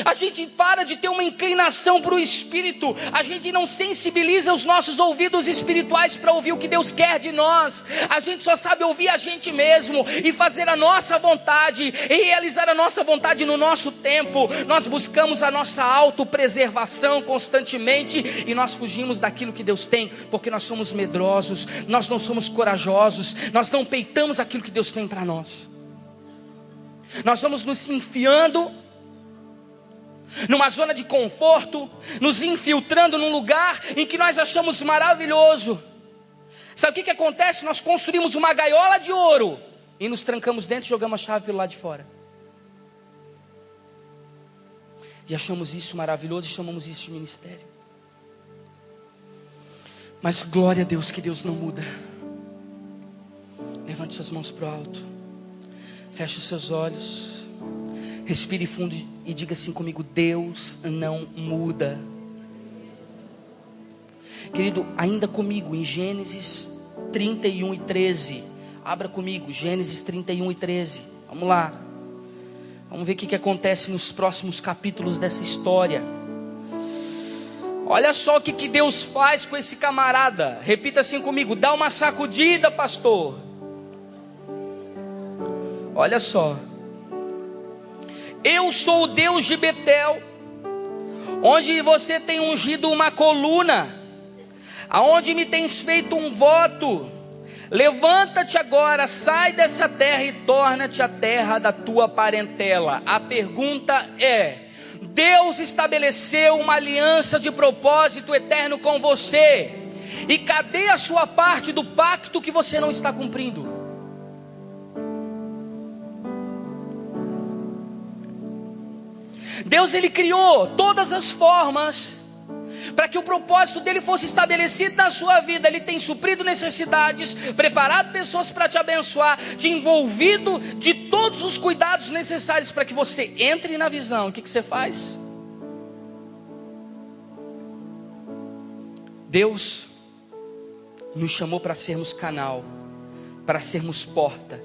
A gente para de ter uma inclinação para o Espírito. A gente não sensibiliza os nossos ouvidos espirituais para ouvir o que Deus quer de nós. A gente só sabe ouvir a gente mesmo e fazer a nossa vontade e realizar a nossa vontade no nosso tempo. Nós buscamos a nossa autopreservação constantemente e nós fugimos daquilo que Deus tem, porque nós somos medrosos, nós não somos corajosos, nós não peitamos aquilo que Deus tem para nós. Nós vamos nos enfiando numa zona de conforto, nos infiltrando num lugar em que nós achamos maravilhoso. Sabe o que acontece? Nós construímos uma gaiola de ouro e nos trancamos dentro e jogamos a chave pelo lado de fora. E achamos isso maravilhoso e chamamos isso de ministério. Mas glória a Deus que Deus não muda. Levante suas mãos para o alto, feche os seus olhos, respire fundo e diga assim comigo: Deus não muda. Querido, ainda comigo em Gênesis 31 e 13. Abra comigo, Gênesis 31 e 13. Vamos lá. Vamos ver o que acontece nos próximos capítulos dessa história. Olha só o que Deus faz com esse camarada. Repita assim comigo: dá uma sacudida, pastor. Olha só. Eu sou o Deus de Betel, onde você tem ungido uma coluna, aonde me tens feito um voto. Levanta-te agora, sai dessa terra e torna-te a terra da tua parentela. A pergunta é: Deus estabeleceu uma aliança de propósito eterno com você, e cadê a sua parte do pacto que você não está cumprindo? Deus, ele criou todas as formas para que o propósito dele fosse estabelecido na sua vida. Ele tem suprido necessidades, preparado pessoas para te abençoar, te envolvido de todos os cuidados necessários para que você entre na visão. O que você faz? Deus nos chamou para sermos canal, para sermos porta.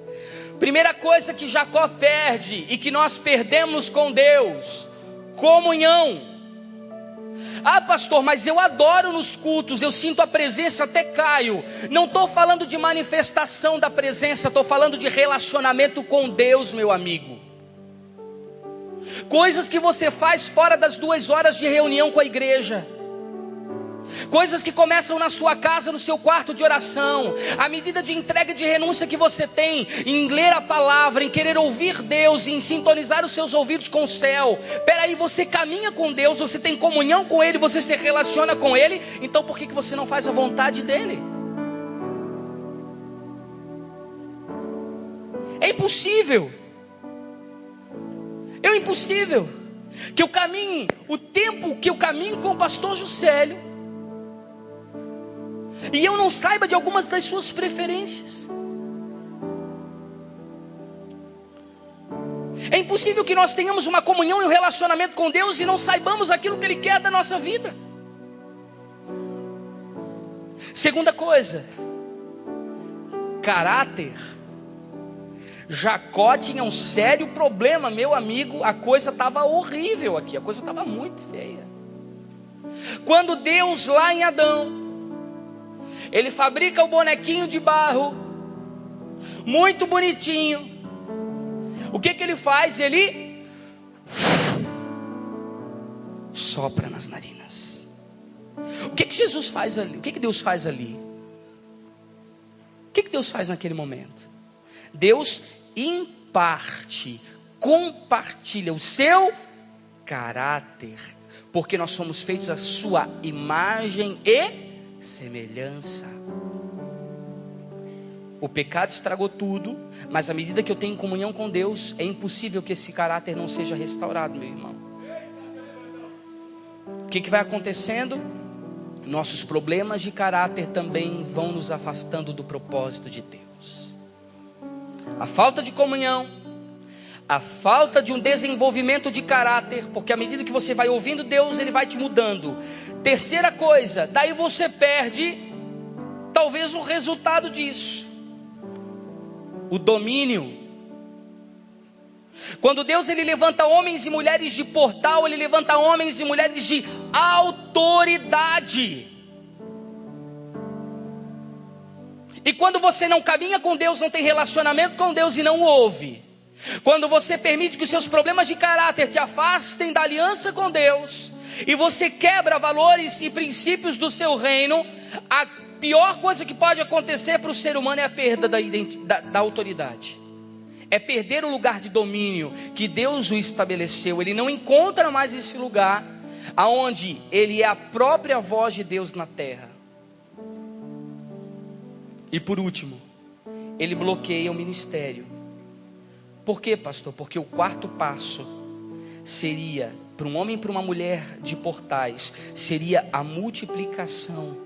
Primeira coisa que Jacó perde e que nós perdemos com Deus: comunhão. Ah, pastor, mas eu adoro nos cultos, eu sinto a presença, até caio. Não estou falando de manifestação da presença, estou falando de relacionamento com Deus, meu amigo. Coisas que você faz fora das 2 horas de reunião com a igreja. Coisas que começam na sua casa, no seu quarto de oração. A medida de entrega e de renúncia que você tem em ler a palavra, em querer ouvir Deus, em sintonizar os seus ouvidos com o céu. Peraí, você caminha com Deus, você tem comunhão com Ele, você se relaciona com Ele. Então por que você não faz a vontade dEle? É impossível. É impossível que eu caminhe o tempo que eu caminho com o pastor Juscelio e eu não saiba de algumas das suas preferências. É impossível que nós tenhamos uma comunhão e um relacionamento com Deus e não saibamos aquilo que Ele quer da nossa vida. Segunda coisa, caráter. Jacó tinha um sério problema, meu amigo. A coisa estava horrível aqui, a coisa estava muito feia. Quando Deus lá em Adão, Ele fabrica o bonequinho de barro, muito bonitinho. O que Ele faz? Ele sopra nas narinas. O que Jesus faz ali? O que Deus faz ali? O que Deus faz naquele momento? Deus imparte, compartilha o seu caráter, porque nós somos feitos à sua imagem e semelhança. O pecado estragou tudo, mas à medida que eu tenho comunhão com Deus, é impossível que esse caráter não seja restaurado, meu irmão. O que vai acontecendo? Nossos problemas de caráter também vão nos afastando do propósito de Deus. A falta de comunhão, a falta de um desenvolvimento de caráter, porque à medida que você vai ouvindo Deus, Ele vai te mudando. Terceira coisa, daí você perde talvez o resultado disso: o domínio. Quando Deus Ele levanta homens e mulheres de portal, Ele levanta homens e mulheres de autoridade. E quando você não caminha com Deus, não tem relacionamento com Deus e não ouve, quando você permite que os seus problemas de caráter te afastem da aliança com Deus, e você quebra valores e princípios do seu reino, a pior coisa que pode acontecer para o ser humano é a perda da autoridade. É perder o lugar de domínio que Deus o estabeleceu. Ele não encontra mais esse lugar aonde ele é a própria voz de Deus na terra. E por último, ele bloqueia o ministério. Por quê, pastor? Porque o quarto passo seria, para um homem e para uma mulher de portais, seria a multiplicação.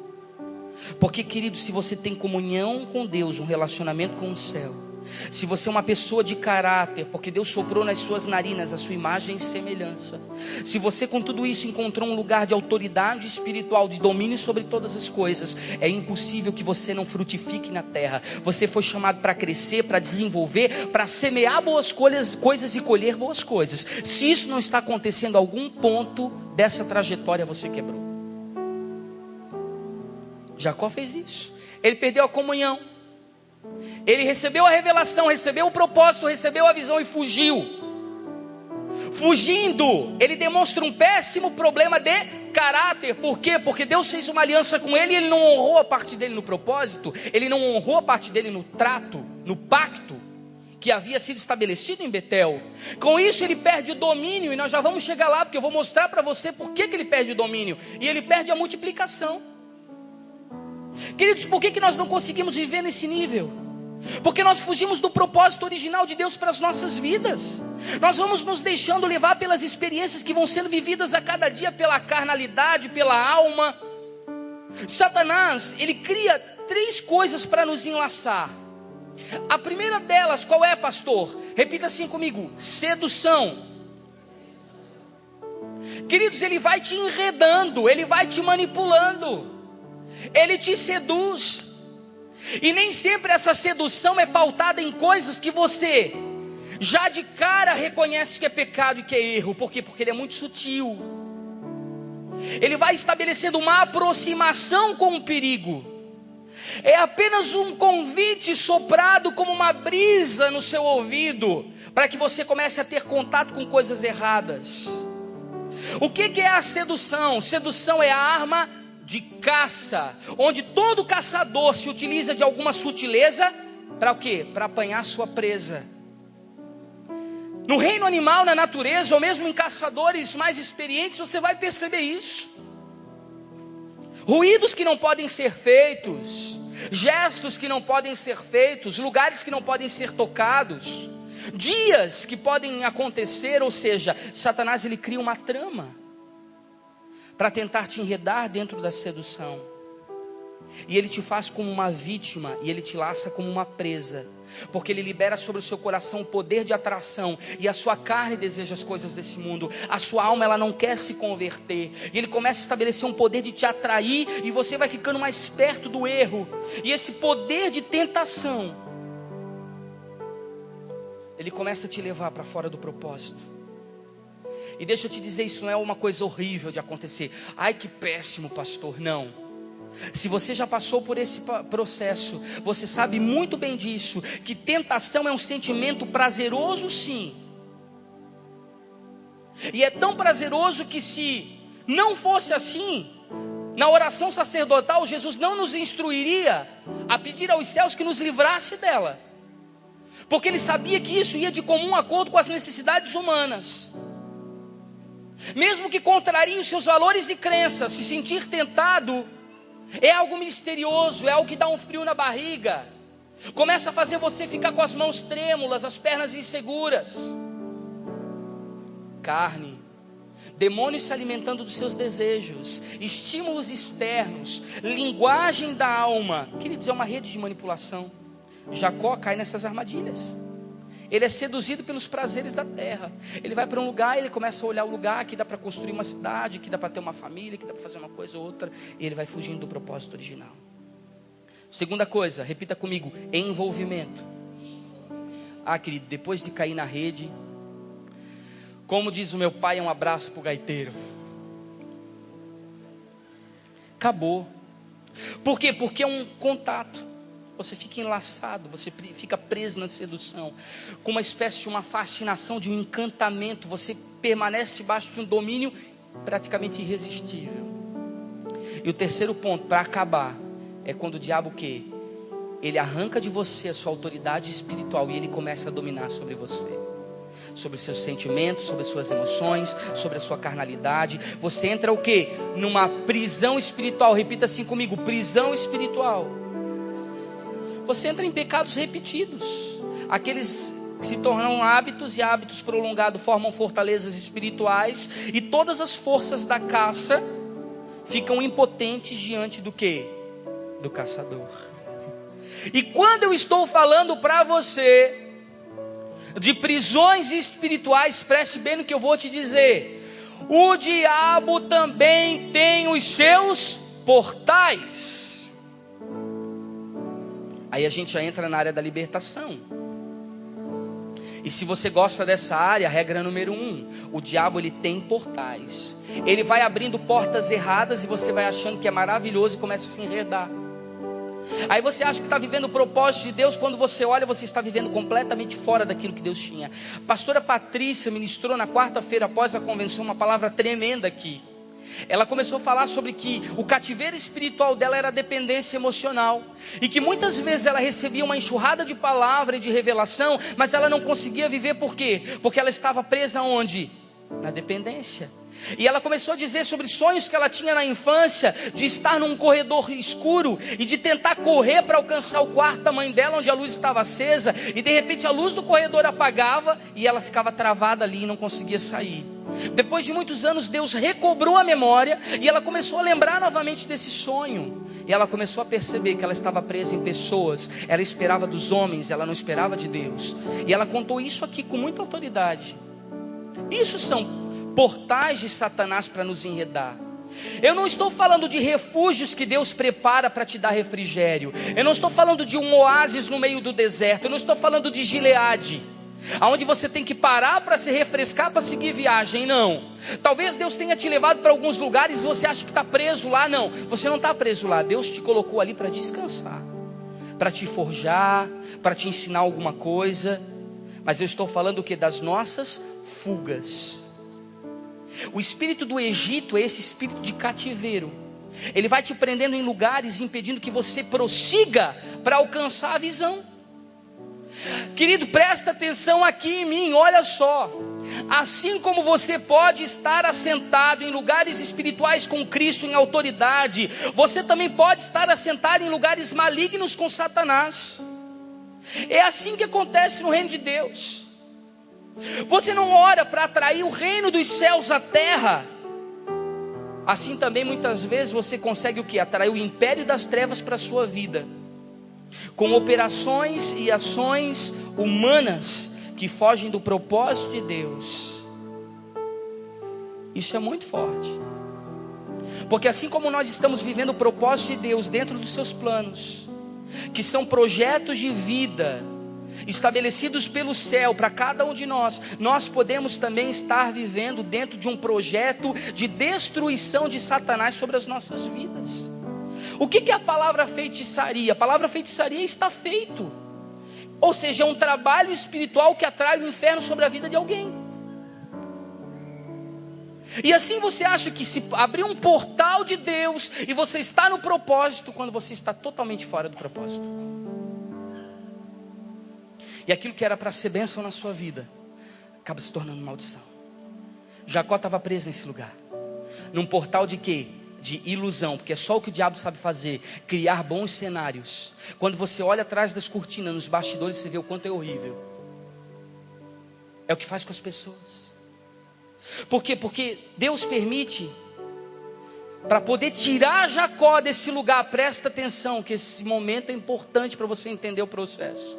Porque, querido, se você tem comunhão com Deus, um relacionamento com o céu, se você é uma pessoa de caráter, porque Deus soprou nas suas narinas a sua imagem e semelhança, se você com tudo isso encontrou um lugar de autoridade espiritual, de domínio sobre todas as coisas, é impossível que você não frutifique na terra. Você foi chamado para crescer, para desenvolver, para semear boas coisas e colher boas coisas. Se isso não está acontecendo, algum ponto dessa trajetória você quebrou. Jacó fez isso. Ele perdeu a comunhão. Ele recebeu a revelação, recebeu o propósito, recebeu a visão e fugiu. Fugindo, ele demonstra um péssimo problema de caráter. Por quê? Porque Deus fez uma aliança com ele e ele não honrou a parte dele no propósito. Ele não honrou a parte dele no trato, no pacto que havia sido estabelecido em Betel. Com isso ele perde o domínio, e nós já vamos chegar lá, porque eu vou mostrar para você por que ele perde o domínio. E ele perde a multiplicação. Queridos, por que nós não conseguimos viver nesse nível? Porque nós fugimos do propósito original de Deus para as nossas vidas. Nós vamos nos deixando levar pelas experiências que vão sendo vividas a cada dia, pela carnalidade, pela alma. Satanás, ele cria 3 coisas para nos enlaçar. A primeira delas, qual é, pastor? Repita assim comigo: sedução. Queridos, ele vai te enredando, ele vai te manipulando. Ele te seduz. E nem sempre essa sedução é pautada em coisas que você já de cara reconhece que é pecado e que é erro. Por quê? Porque ele é muito sutil. Ele vai estabelecendo uma aproximação com o perigo. É apenas um convite soprado como uma brisa no seu ouvido, para que você comece a ter contato com coisas erradas. O que é a sedução? Sedução é a arma de caça, onde todo caçador se utiliza de alguma sutileza para o quê? Para apanhar sua presa. No reino animal, na natureza, ou mesmo em caçadores mais experientes, você vai perceber isso. Ruídos que não podem ser feitos, gestos que não podem ser feitos, lugares que não podem ser tocados, dias que podem acontecer. Ou seja, Satanás ele cria uma trama para tentar te enredar dentro da sedução. E ele te faz como uma vítima, e ele te laça como uma presa, porque ele libera sobre o seu coração o poder de atração, e a sua carne deseja as coisas desse mundo, a sua alma ela não quer se converter, e ele começa a estabelecer um poder de te atrair, e você vai ficando mais perto do erro, e esse poder de tentação, ele começa a te levar para fora do propósito. E deixa eu te dizer, isso não é uma coisa horrível de acontecer. Ai que péssimo, pastor, não. Se você já passou por esse processo, você sabe muito bem disso, que tentação é um sentimento prazeroso sim. E é tão prazeroso que se não fosse assim, na oração sacerdotal, Jesus não nos instruiria a pedir aos céus que nos livrasse dela. Porque ele sabia que isso ia de comum acordo com as necessidades humanas. Mesmo que contrarie os seus valores e crenças, se sentir tentado é algo misterioso, é algo que dá um frio na barriga, começa a fazer você ficar com as mãos trêmulas, as pernas inseguras. Carne, demônios se alimentando dos seus desejos, estímulos externos, linguagem da alma. Queridos, é uma rede de manipulação. Jacó cai nessas armadilhas. Ele é seduzido pelos prazeres da terra. Ele vai para um lugar, ele começa a olhar o lugar, que dá para construir uma cidade, que dá para ter uma família, que dá para fazer uma coisa ou outra, e ele vai fugindo do propósito original. Segunda coisa, repita comigo, envolvimento. Ah, querido, depois de cair na rede, como diz o meu pai, é um abraço para o gaiteiro. Acabou. Por quê? Porque é um contato. Você fica enlaçado, você fica preso na sedução, com uma espécie de uma fascinação, de um encantamento. Você permanece debaixo de um domínio praticamente irresistível. E o terceiro ponto, para acabar, é quando o diabo o quê? Ele arranca de você a sua autoridade espiritual e ele começa a dominar sobre você, sobre os seus sentimentos, sobre as suas emoções, sobre a sua carnalidade. Você entra o quê? Numa prisão espiritual. Repita assim comigo, prisão espiritual. Você entra em pecados repetidos, aqueles que se tornam hábitos, e hábitos prolongados formam fortalezas espirituais, e todas as forças da caça ficam impotentes diante do quê? Do caçador. E quando eu estou falando para você de prisões espirituais, preste bem no que eu vou te dizer. O diabo também tem os seus portais. Aí a gente já entra na área da libertação. E se você gosta dessa área, a regra número 1, o diabo ele tem portais. Ele vai abrindo portas erradas e você vai achando que é maravilhoso e começa a se enredar. Aí você acha que está vivendo o propósito de Deus, quando você olha, você está vivendo completamente fora daquilo que Deus tinha. A pastora Patrícia ministrou na quarta-feira após a convenção uma palavra tremenda aqui. Ela começou a falar sobre que o cativeiro espiritual dela era a dependência emocional, e que muitas vezes ela recebia uma enxurrada de palavra e de revelação, mas ela não conseguia viver. Por quê? Porque ela estava presa onde? Na dependência. E ela começou a dizer sobre sonhos que ela tinha na infância, de estar num corredor escuro e de tentar correr para alcançar o quarto da mãe dela, onde a luz estava acesa, e de repente a luz do corredor apagava e ela ficava travada ali e não conseguia sair. Depois de muitos anos, Deus recobrou a memória e ela começou a lembrar novamente desse sonho. E ela começou a perceber que ela estava presa em pessoas. Ela esperava dos homens, ela não esperava de Deus. E ela contou isso aqui com muita autoridade. Isso são portais de Satanás para nos enredar. Eu não estou falando de refúgios que Deus prepara para te dar refrigério. Eu não estou falando de um oásis no meio do deserto. Eu não estou falando de Gileade, aonde você tem que parar para se refrescar, para seguir viagem. Não. Talvez Deus tenha te levado para alguns lugares e você acha que está preso lá. Não, você não está preso lá. Deus te colocou ali para descansar, para te forjar, para te ensinar alguma coisa. Mas eu estou falando o que? Das nossas fugas. O espírito do Egito é esse espírito de cativeiro. Ele vai te prendendo em lugares, impedindo que você prossiga para alcançar a visão. Querido, presta atenção aqui em mim, olha só. Assim como você pode estar assentado em lugares espirituais com Cristo em autoridade, você também pode estar assentado em lugares malignos com Satanás. É assim que acontece no reino de Deus. Você não ora para atrair o reino dos céus à terra. Assim também muitas vezes você consegue o que? Atrair o império das trevas para a sua vida, com operações e ações humanas que fogem do propósito de Deus. Isso é muito forte. Porque assim como nós estamos vivendo o propósito de Deus dentro dos seus planos, que são projetos de vida estabelecidos pelo céu para cada um de nós, nós podemos também estar vivendo dentro de um projeto de destruição de Satanás sobre as nossas vidas. O que é a palavra feitiçaria? A palavra feitiçaria está feito, ou seja, é um trabalho espiritual que atrai o inferno sobre a vida de alguém. E assim você acha que se abrir um portal de Deus e você está no propósito, quando você está totalmente fora do propósito. E aquilo que era para ser bênção na sua vida acaba se tornando maldição. Jacó estava preso nesse lugar, num portal de quê? De ilusão, porque é só o que o diabo sabe fazer, criar bons cenários. Quando você olha atrás das cortinas, nos bastidores, você vê o quanto é horrível. É o que faz com as pessoas. Por quê? Porque Deus permite para poder tirar Jacó desse lugar. Presta atenção que esse momento é importante para você entender o processo.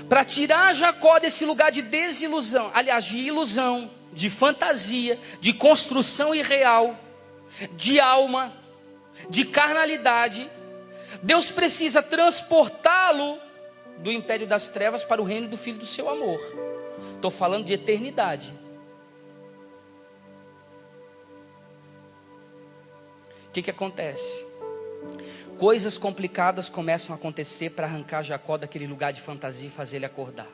Para tirar Jacó desse lugar de desilusão, aliás, de ilusão, de fantasia, de construção irreal, de alma, de carnalidade, Deus precisa transportá-lo do império das trevas para o reino do Filho do seu amor. Estou falando de eternidade. O que acontece? Coisas complicadas começam a acontecer para arrancar Jacó daquele lugar de fantasia e fazer ele acordar.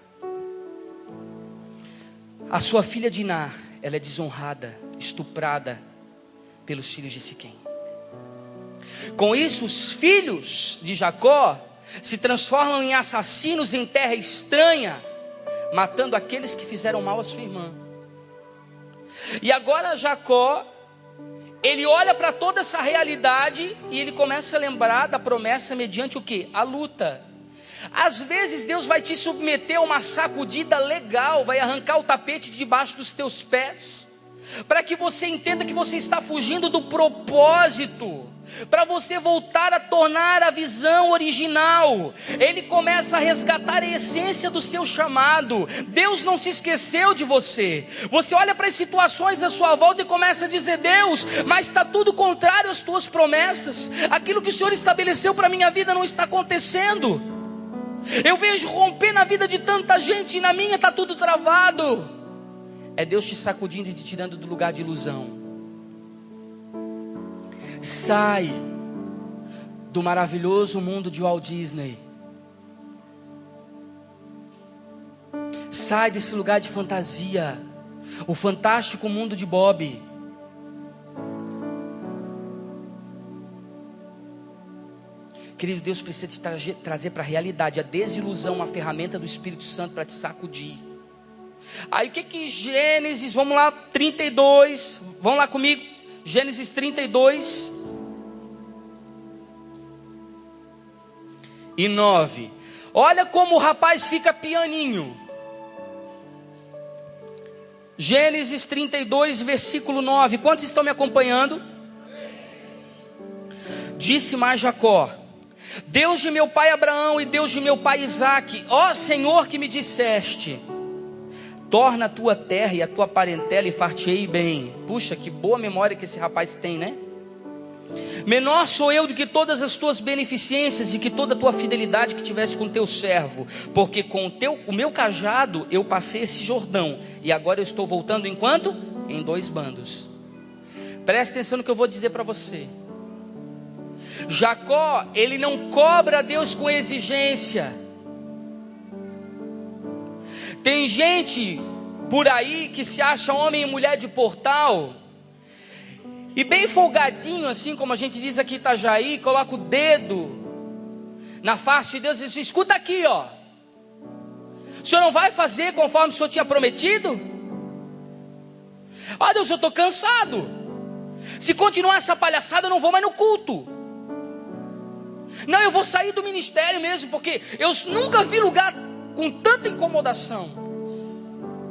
A sua filha Diná, ela é desonrada, estuprada pelos filhos de Siquém. Com isso, os filhos de Jacó se transformam em assassinos em terra estranha, matando aqueles que fizeram mal à sua irmã. E agora Jacó, ele olha para toda essa realidade e ele começa a lembrar da promessa mediante o quê? A luta. Às vezes Deus vai te submeter a uma sacudida legal, vai arrancar o tapete de debaixo dos teus pés, para que você entenda que você está fugindo do propósito, para você voltar a tornar a visão original. Ele começa a resgatar a essência do seu chamado. Deus não se esqueceu de você. Você olha para as situações à sua volta e começa a dizer: Deus, mas está tudo contrário às tuas promessas. Aquilo que o Senhor estabeleceu para a minha vida não está acontecendo. Eu vejo romper na vida de tanta gente e na minha está tudo travado. É Deus te sacudindo e te tirando do lugar de ilusão. Sai do maravilhoso mundo de Walt Disney. Sai desse lugar de fantasia, o fantástico mundo de Bob. Querido, Deus precisa te trazer para a realidade. A desilusão é uma ferramenta do Espírito Santo para te sacudir. Aí o que Gênesis, vamos lá, 32, vamos lá comigo, Gênesis 32 e 9. Olha como o rapaz fica pianinho. Gênesis 32, versículo 9. Quantos estão me acompanhando? Disse mais Jacó: Deus de meu pai Abraão e Deus de meu pai Isaque, ó Senhor que me disseste: torna a tua terra e a tua parentela e far-te-ei bem. Puxa, que boa memória que esse rapaz tem, né? Menor sou eu do que todas as tuas beneficências e que toda a tua fidelidade que tivesse com teu servo, porque com o meu cajado eu passei esse Jordão, e agora eu estou voltando enquanto? Em 2 bandos. Presta atenção no que eu vou dizer para você. Jacó, ele não cobra a Deus com exigência. Tem gente por aí que se acha homem e mulher de portal, e bem folgadinho, assim como a gente diz aqui em Itajaí, coloca o dedo na face de Deus e diz: escuta aqui, ó, o senhor não vai fazer conforme o senhor tinha prometido? Ó Deus, eu estou cansado, se continuar essa palhaçada eu não vou mais no culto, não, eu vou sair do ministério mesmo, porque eu nunca vi lugar com tanta incomodação.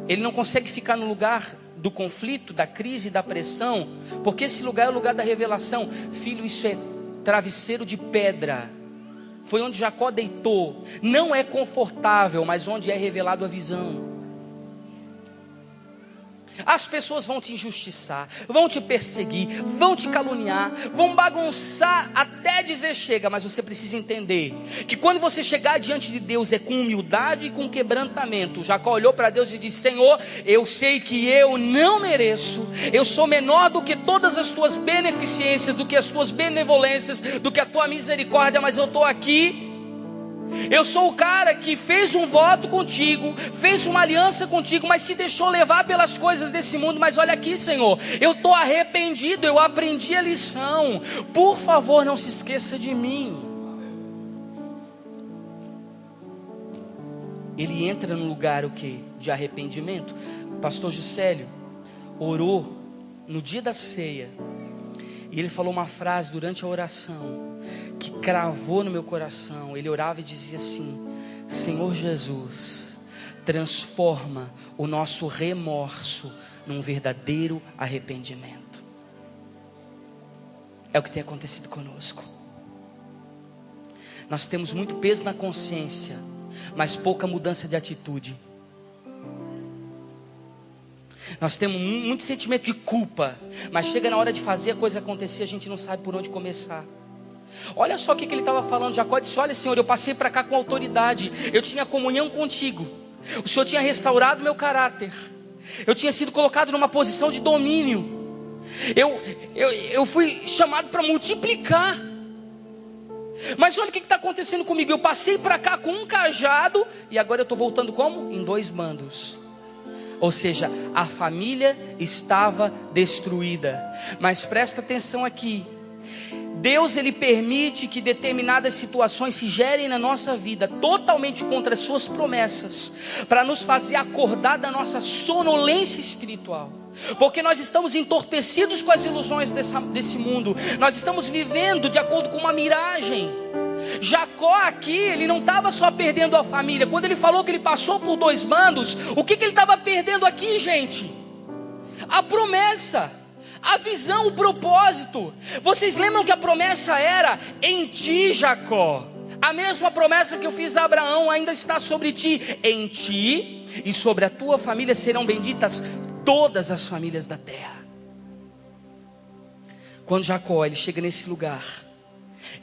Ele não consegue ficar no lugar do conflito, da crise, da pressão, porque esse lugar é o lugar da revelação. Filho, isso é travesseiro de pedra, foi onde Jacó deitou, não é confortável, mas onde é revelado a visão. As pessoas vão te injustiçar, vão te perseguir, vão te caluniar, vão bagunçar até dizer chega, mas você precisa entender que quando você chegar diante de Deus é com humildade e com quebrantamento. Jacó olhou para Deus e disse: Senhor, eu sei que eu não mereço, eu sou menor do que todas as tuas beneficências, do que as tuas benevolências, do que a tua misericórdia, mas eu estou aqui. Eu sou o cara que fez um voto contigo, fez uma aliança contigo, mas se deixou levar pelas coisas desse mundo. Mas olha aqui, Senhor, eu estou arrependido, eu aprendi a lição, por favor não se esqueça de mim. Ele entra no lugar o quê? De arrependimento. O pastor Juscelio orou no dia da ceia, e ele falou uma frase durante a oração que cravou no meu coração. Ele orava e dizia assim: Senhor Jesus, transforma o nosso remorso num verdadeiro arrependimento. É o que tem acontecido conosco. Nós temos muito peso na consciência, mas pouca mudança de atitude. Nós temos muito sentimento de culpa, mas chega na hora de fazer a coisa acontecer, a gente não sabe por onde começar. Olha só o que ele estava falando. Jacó disse: olha, Senhor, eu passei para cá com autoridade, eu tinha comunhão contigo, o Senhor tinha restaurado meu caráter, eu tinha sido colocado numa posição de domínio, eu fui chamado para multiplicar. Mas olha o que está acontecendo comigo. Eu passei para cá com um cajado, e agora eu estou voltando como? Em 2 bandos. Ou seja, a família estava destruída. Mas presta atenção aqui. Deus, ele permite que determinadas situações se gerem na nossa vida totalmente contra as suas promessas, para nos fazer acordar da nossa sonolência espiritual. Porque nós estamos entorpecidos com as ilusões desse mundo. Nós estamos vivendo de acordo com uma miragem. Jacó aqui, ele não estava só perdendo a família. Quando ele falou que ele passou por 2 bandos, o que ele estava perdendo aqui, gente? A promessa, a visão, o propósito. Vocês lembram que a promessa era: em ti, Jacó, a mesma promessa que eu fiz a Abraão ainda está sobre ti. Em ti e sobre a tua família serão benditas todas as famílias da terra. Quando Jacó, ele chega nesse lugar,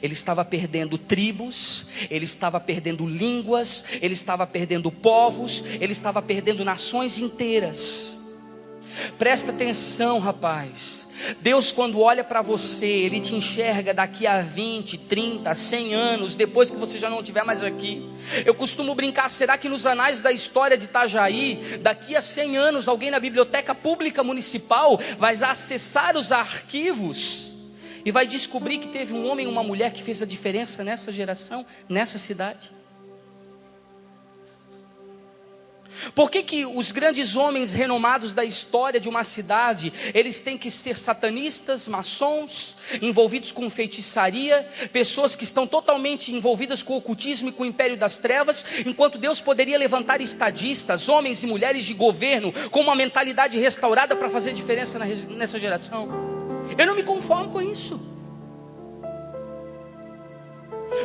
ele estava perdendo tribos, ele estava perdendo línguas, ele estava perdendo povos, ele estava perdendo nações inteiras. Presta atenção, rapaz. Deus, quando olha para você, ele te enxerga daqui a 20, 30, 100 anos, depois que você já não estiver mais aqui. Eu costumo brincar: será que nos anais da história de Itajaí, daqui a 100 anos, alguém na biblioteca pública municipal vai acessar os arquivos e vai descobrir que teve um homem e uma mulher que fez a diferença nessa geração, nessa cidade? Por que os grandes homens renomados da história de uma cidade, eles têm que ser satanistas, maçons, envolvidos com feitiçaria, pessoas que estão totalmente envolvidas com o ocultismo e com o império das trevas, enquanto Deus poderia levantar estadistas, homens e mulheres de governo, com uma mentalidade restaurada para fazer diferença nessa geração? Eu não me conformo com isso.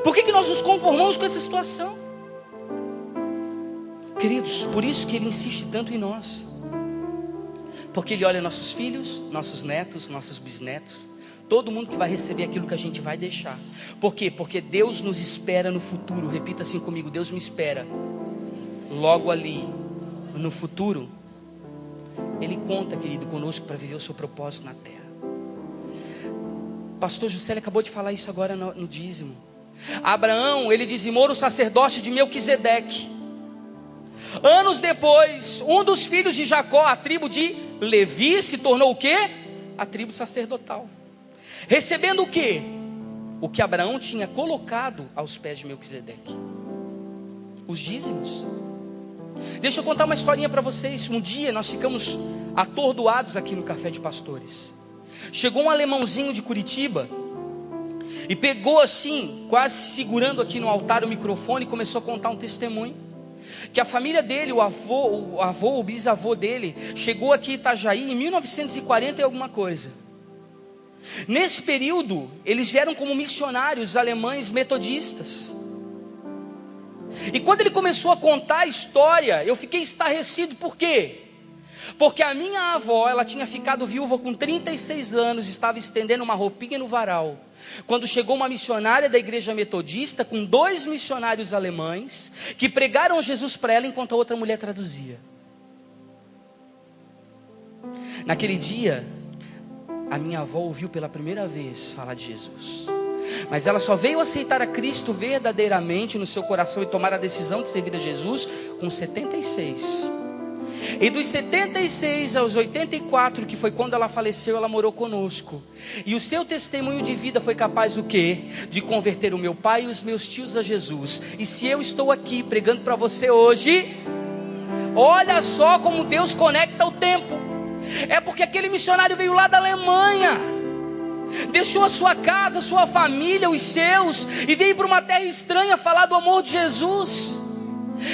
Por que nós nos conformamos com essa situação? Queridos, por isso que Ele insiste tanto em nós. Porque Ele olha nossos filhos, nossos netos, nossos bisnetos, todo mundo que vai receber aquilo que a gente vai deixar. Por quê? Porque Deus nos espera no futuro. Repita assim comigo: Deus me espera. Logo ali, no futuro, Ele conta, querido, conosco para viver o seu propósito na terra. Pastor Juscelio acabou de falar isso agora no dízimo. Abraão, ele dizimou o sacerdócio de Melquisedeque. Anos depois, um dos filhos de Jacó, a tribo de Levi, se tornou o quê? A tribo sacerdotal. Recebendo o quê? O que Abraão tinha colocado aos pés de Melquisedeque: os dízimos. Deixa eu contar uma historinha para vocês. Um dia nós ficamos atordoados aqui no Café de Pastores. Chegou um alemãozinho de Curitiba e pegou assim, quase segurando aqui no altar o microfone, e começou a contar um testemunho. Que a família dele, o bisavô dele, chegou aqui em Itajaí em 1940 e alguma coisa. Nesse período, eles vieram como missionários alemães metodistas. E quando ele começou a contar a história, eu fiquei estarrecido. Por quê? Porque a minha avó, ela tinha ficado viúva com 36 anos, estava estendendo uma roupinha no varal, quando chegou uma missionária da igreja metodista, com 2 missionários alemães, que pregaram Jesus para ela, enquanto a outra mulher traduzia. Naquele dia, a minha avó ouviu pela primeira vez falar de Jesus. Mas ela só veio aceitar a Cristo verdadeiramente no seu coração e tomar a decisão de servir a Jesus com 76. E dos 76 aos 84, que foi quando ela faleceu, ela morou conosco. E o seu testemunho de vida foi capaz o quê? De converter o meu pai e os meus tios a Jesus. E se eu estou aqui pregando para você hoje, olha só como Deus conecta o tempo. É porque aquele missionário veio lá da Alemanha, deixou a sua casa, a sua família, os seus, e veio para uma terra estranha falar do amor de Jesus.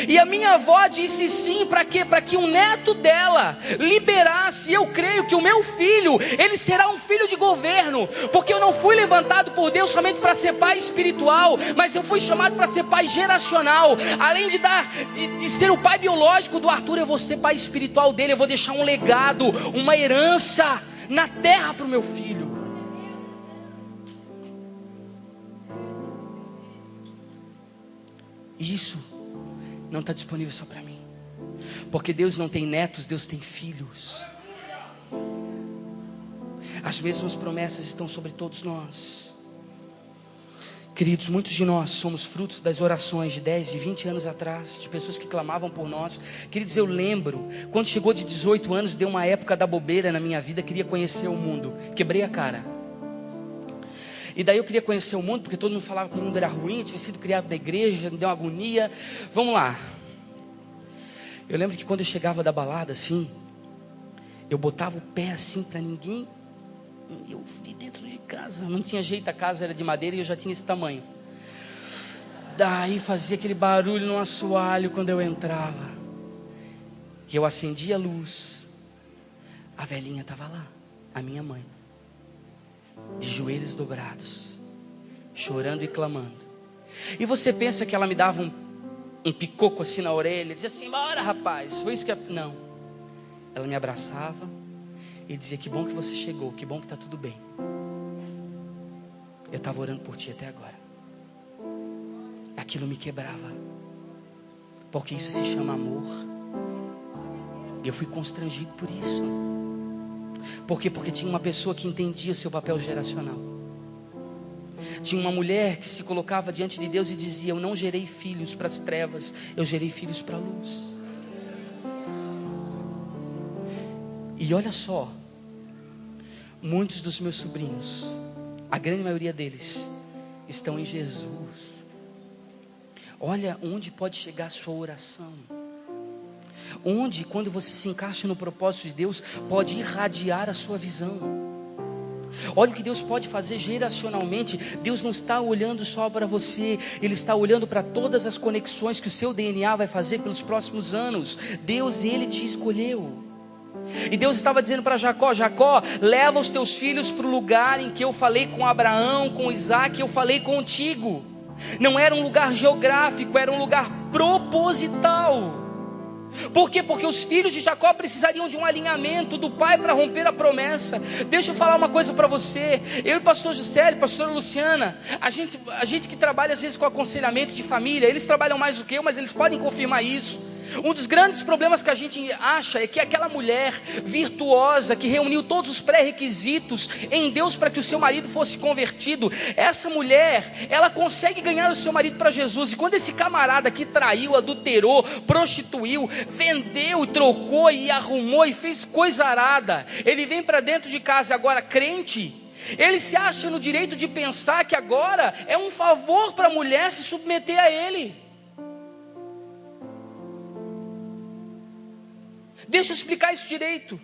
E a minha avó disse sim, para quê? Para que um neto dela liberasse. Eu creio que o meu filho, ele será um filho de governo, porque eu não fui levantado por Deus somente para ser pai espiritual, mas eu fui chamado para ser pai geracional. Além de ser o pai biológico do Arthur, eu vou ser pai espiritual dele. Eu vou deixar um legado, uma herança na terra para o meu filho. Isso não está disponível só para mim, porque Deus não tem netos, Deus tem filhos. As mesmas promessas estão sobre todos nós. Queridos, muitos de nós somos frutos das orações de 10 e 20 anos atrás, de pessoas que clamavam por nós. Queridos, eu lembro, quando chegou de 18 anos, deu uma época da bobeira na minha vida, queria conhecer o mundo, quebrei a cara. E daí eu queria conhecer o mundo, porque todo mundo falava que o mundo era ruim, eu tinha sido criado na igreja, me deu uma agonia. Vamos lá. Eu lembro que quando eu chegava da balada assim, eu botava o pé assim para ninguém, e eu vi dentro de casa, não tinha jeito, a casa era de madeira e eu já tinha esse tamanho. Daí fazia aquele barulho no assoalho quando eu entrava. E eu acendia a luz, a velhinha estava lá, a minha mãe, de joelhos dobrados, chorando e clamando. E você pensa que ela me dava um picoco assim na orelha, dizia assim: bora rapaz, foi isso que... Não, ela me abraçava e dizia: que bom que você chegou, que bom que está tudo bem. Eu estava orando por ti até agora. Aquilo me quebrava, porque isso se chama amor. E eu fui constrangido por isso. Por quê? Porque tinha uma pessoa que entendia o seu papel geracional. Tinha uma mulher que se colocava diante de Deus e dizia: eu não gerei filhos para as trevas, eu gerei filhos para a luz. E olha só, muitos dos meus sobrinhos, a grande maioria deles, estão em Jesus. Olha onde pode chegar a sua oração. Onde, quando você se encaixa no propósito de Deus, pode irradiar a sua visão. Olha o que Deus pode fazer geracionalmente. Deus não está olhando só para você, Ele está olhando para todas as conexões que o seu DNA vai fazer pelos próximos anos. Deus, Ele te escolheu. E Deus estava dizendo para Jacó: Jacó, leva os teus filhos para o lugar em que eu falei com Abraão, com Isaac, eu falei contigo. Não era um lugar geográfico, era um lugar proposital. Por quê? Porque os filhos de Jacó precisariam de um alinhamento do pai para romper a promessa. Deixa eu falar uma coisa para você. Eu e pastor Juscelio, pastora Luciana, a gente que trabalha às vezes com aconselhamento de família, eles trabalham mais do que eu, mas eles podem confirmar isso. Um dos grandes problemas que a gente acha é que aquela mulher virtuosa que reuniu todos os pré-requisitos em Deus para que o seu marido fosse convertido, essa mulher, ela consegue ganhar o seu marido para Jesus. E quando esse camarada que traiu, adulterou, prostituiu, vendeu, trocou e arrumou e fez coisa arada, ele vem para dentro de casa agora crente, ele se acha no direito de pensar que agora é um favor para a mulher se submeter a ele. Deixa eu explicar isso direito.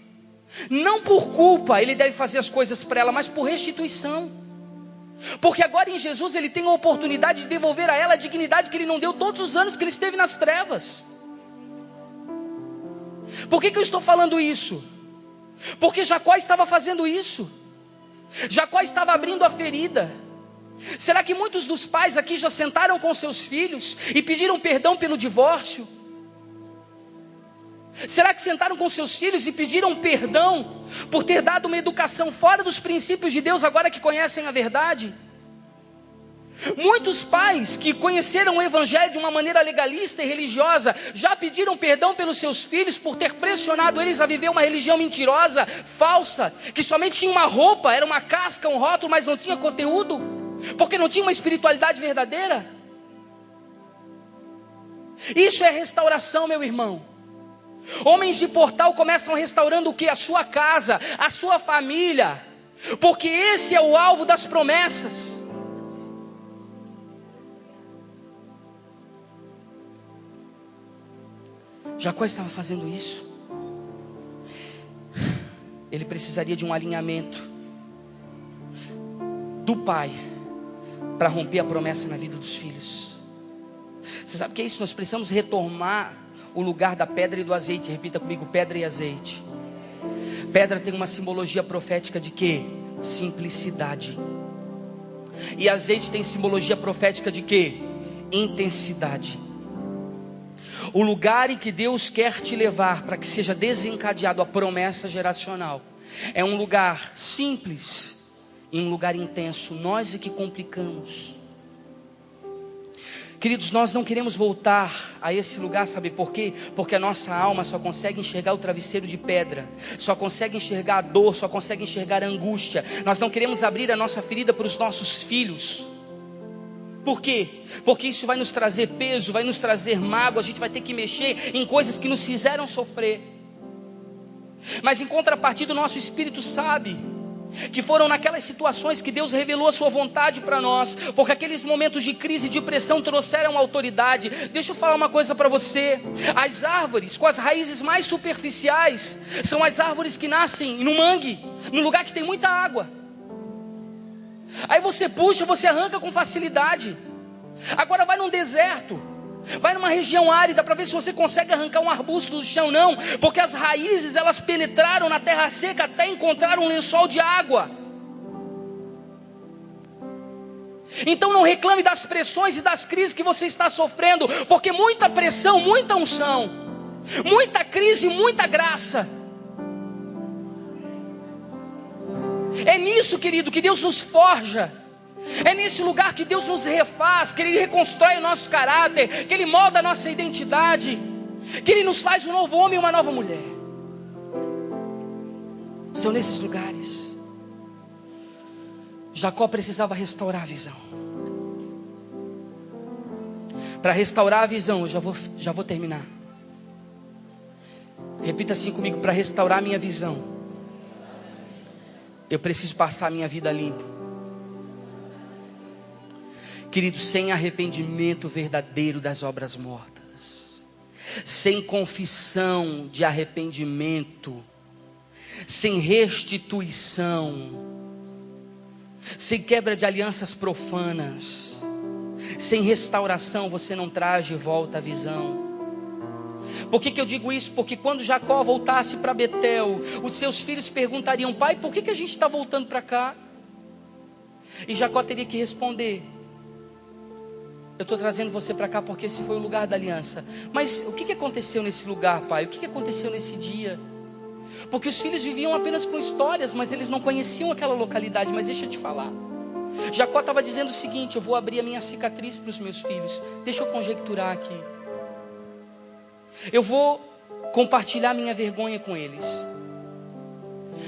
Não por culpa ele deve fazer as coisas para ela, mas por restituição. Porque agora em Jesus ele tem a oportunidade de devolver a ela a dignidade que ele não deu todos os anos que ele esteve nas trevas. Por que eu estou falando isso? Porque Jacó estava fazendo isso. Jacó estava abrindo a ferida. Será que muitos dos pais aqui já sentaram com seus filhos e pediram perdão pelo divórcio? Será que sentaram com seus filhos e pediram perdão por ter dado uma educação fora dos princípios de Deus, agora que conhecem a verdade? Muitos pais que conheceram o evangelho de uma maneira legalista e religiosa já pediram perdão pelos seus filhos por ter pressionado eles a viver uma religião mentirosa, falsa, que somente tinha uma roupa, era uma casca, um rótulo, mas não tinha conteúdo, porque não tinha uma espiritualidade verdadeira. Isso é restauração, meu irmão. Homens de portal começam restaurando o que? A sua casa, a sua família, porque esse é o alvo das promessas. Jacó estava fazendo isso. Ele precisaria de um alinhamento do pai para romper a promessa na vida dos filhos. Você sabe o que é isso? Nós precisamos retomar o lugar da pedra e do azeite. Repita comigo: pedra e azeite. Pedra tem uma simbologia profética de quê? Simplicidade. E azeite tem simbologia profética de quê? Intensidade. O lugar em que Deus quer te levar para que seja desencadeado a promessa geracional é um lugar simples e um lugar intenso. Nós é que complicamos. Queridos, nós não queremos voltar a esse lugar, sabe por quê? Porque a nossa alma só consegue enxergar o travesseiro de pedra, só consegue enxergar a dor, só consegue enxergar a angústia. Nós não queremos abrir a nossa ferida para os nossos filhos. Por quê? Porque isso vai nos trazer peso, vai nos trazer mágoa, a gente vai ter que mexer em coisas que nos fizeram sofrer. Mas em contrapartida, o nosso espírito sabe que foram naquelas situações que Deus revelou a sua vontade para nós, porque aqueles momentos de crise e de pressão trouxeram autoridade. Deixa eu falar uma coisa para você: as árvores com as raízes mais superficiais são as árvores que nascem no mangue, no lugar que tem muita água. Aí você puxa, você arranca com facilidade. Agora vai num deserto, vai numa região árida para ver se você consegue arrancar um arbusto do chão. Não, porque as raízes elas penetraram na terra seca até encontrar um lençol de água. Então não reclame das pressões e das crises que você está sofrendo, porque muita pressão, muita unção, muita crise, muita graça. É nisso, querido, que Deus nos forja. É nesse lugar que Deus nos refaz, que Ele reconstrói o nosso caráter, que Ele molda a nossa identidade, que Ele nos faz um novo homem e uma nova mulher. São nesses lugares. Jacó precisava restaurar a visão. Para restaurar a visão, eu já vou terminar. Repita assim comigo: para restaurar a minha visão, eu preciso passar a minha vida limpo. Querido, sem arrependimento verdadeiro das obras mortas, sem confissão de arrependimento, sem restituição, sem quebra de alianças profanas, sem restauração, você não traz de volta a visão. Por que eu digo isso? Porque quando Jacó voltasse para Betel, os seus filhos perguntariam: pai, por que a gente está voltando para cá? E Jacó teria que responder: Eu estou trazendo você para cá porque esse foi o lugar da aliança. Mas o que aconteceu nesse lugar, pai? O que aconteceu nesse dia? Porque os filhos viviam apenas com histórias, mas eles não conheciam aquela localidade. Mas deixa eu te falar, Jacó estava dizendo o seguinte: eu vou abrir a minha cicatriz para os meus filhos. Deixa eu conjecturar aqui. Eu vou compartilhar minha vergonha com eles.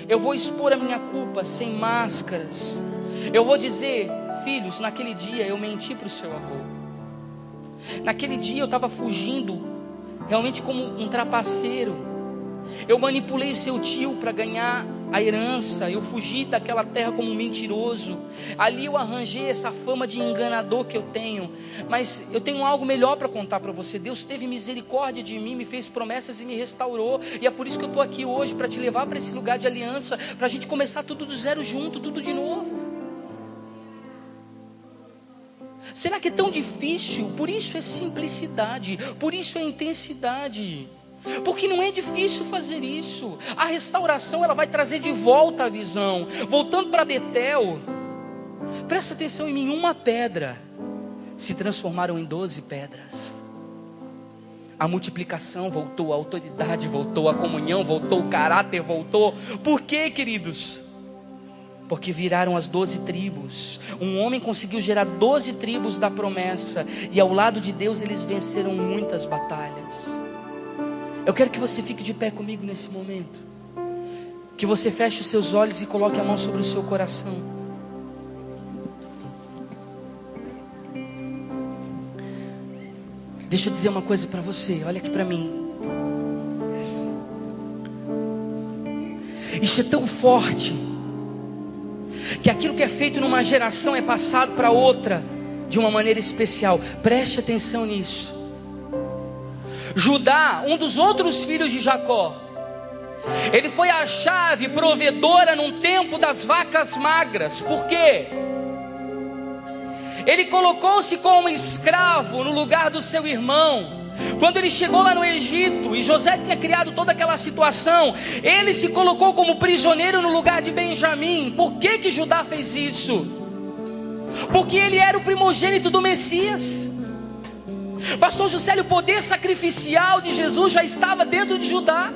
Eu vou expor a minha culpa sem máscaras. Eu vou dizer: filhos, naquele dia eu menti para o seu avô. Naquele dia eu estava fugindo, realmente como um trapaceiro. Eu manipulei seu tio para ganhar a herança. Eu fugi daquela terra como um mentiroso. Ali eu arranjei essa fama de enganador que eu tenho. Mas eu tenho algo melhor para contar para você. Deus teve misericórdia de mim, me fez promessas e me restaurou. E é por isso que eu estou aqui hoje, para te levar para esse lugar de aliança, para a gente começar tudo do zero junto, tudo de novo. Será que é tão difícil? Por isso é simplicidade, por isso é intensidade. Porque não é difícil fazer isso. A restauração, ela vai trazer de volta a visão. Voltando para Betel, presta atenção em mim, uma pedra se transformaram em 12 pedras. A multiplicação voltou, a autoridade voltou, a comunhão voltou, o caráter voltou. Por quê, queridos? Porque viraram as 12 tribos. Um homem conseguiu gerar 12 tribos da promessa. E ao lado de Deus eles venceram muitas batalhas. Eu quero que você fique de pé comigo nesse momento. Que você feche os seus olhos e coloque a mão sobre o seu coração. Deixa eu dizer uma coisa para você. Olha aqui para mim. Isso é tão forte, que aquilo que é feito numa geração é passado para outra de uma maneira especial. Preste atenção nisso. Judá, um dos outros filhos de Jacó, ele foi a chave provedora num tempo das vacas magras. Por quê? Ele colocou-se como escravo no lugar do seu irmão. Quando ele chegou lá no Egito e José tinha criado toda aquela situação, ele se colocou como prisioneiro no lugar de Benjamim. Por que que Judá fez isso? Porque ele era o primogênito do Messias. Pastor Juscelio, o poder sacrificial de Jesus já estava dentro de Judá.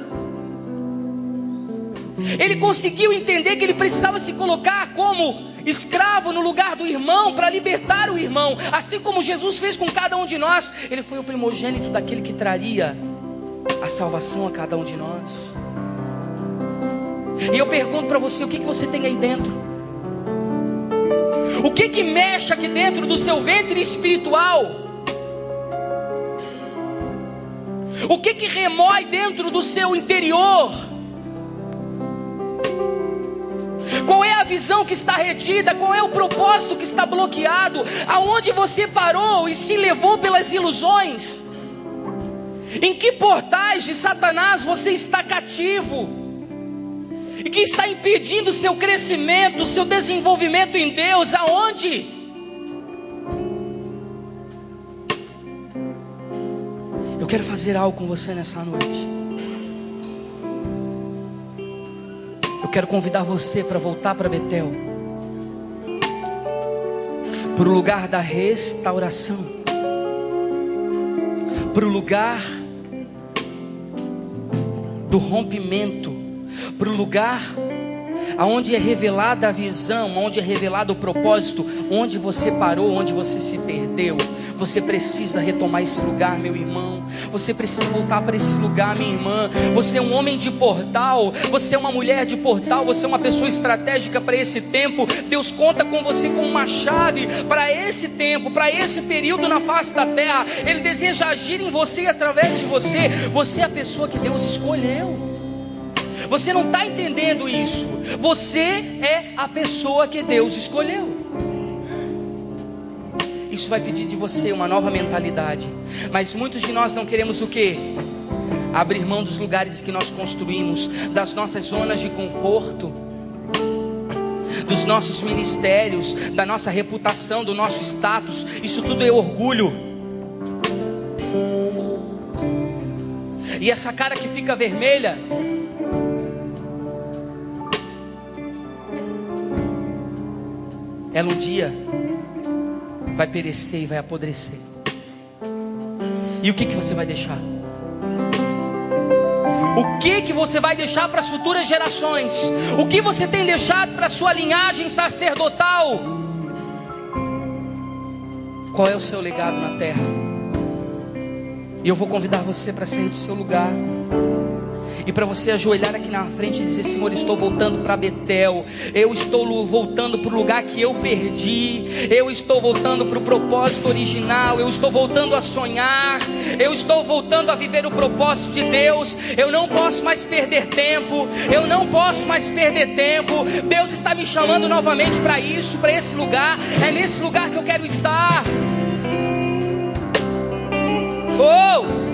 Ele conseguiu entender que ele precisava se colocar como escravo no lugar do irmão para libertar o irmão. Assim como Jesus fez com cada um de nós, ele foi o primogênito daquele que traria a salvação a cada um de nós. E eu pergunto para você, o que você tem aí dentro? O que mexe aqui dentro do seu ventre espiritual? O que remói dentro do seu interior? Qual é a visão que está retida? Qual é o propósito que está bloqueado? Aonde você parou e se levou pelas ilusões? Em que portais de Satanás você está cativo? E que está impedindo o seu crescimento, o seu desenvolvimento em Deus? Aonde? Eu quero fazer algo com você nessa noite. Eu quero convidar você para voltar para Betel, para o lugar da restauração, para o lugar do rompimento, para o lugar aonde é revelada a visão, onde é revelado o propósito, onde você parou, onde você se perdeu. Você precisa retomar esse lugar, meu irmão. Você precisa voltar para esse lugar, minha irmã. Você é um homem de portal, você é uma mulher de portal, você é uma pessoa estratégica para esse tempo. Deus conta com você como uma chave para esse tempo, para esse período na face da terra. Ele deseja agir em você e através de você. Você é a pessoa que Deus escolheu. Você não está entendendo isso. Você é a pessoa que Deus escolheu. Isso vai pedir de você uma nova mentalidade. Mas muitos de nós não queremos o quê? Abrir mão dos lugares que nós construímos, das nossas zonas de conforto, dos nossos ministérios, da nossa reputação, do nosso status. Isso tudo é orgulho. E essa cara que fica vermelha, ela um dia vai perecer e vai apodrecer. E o que você vai deixar? O que você vai deixar para as futuras gerações? O que você tem deixado para a sua linhagem sacerdotal? Qual é o seu legado na terra? E eu vou convidar você para sair do seu lugar e para você ajoelhar aqui na frente e dizer: Senhor, estou voltando para Betel. Eu estou voltando para o lugar que eu perdi. Eu estou voltando para o propósito original. Eu estou voltando a sonhar. Eu estou voltando a viver o propósito de Deus. Eu não posso mais perder tempo. Eu não posso mais perder tempo. Deus está me chamando novamente para isso, para esse lugar. É nesse lugar que eu quero estar. Oh!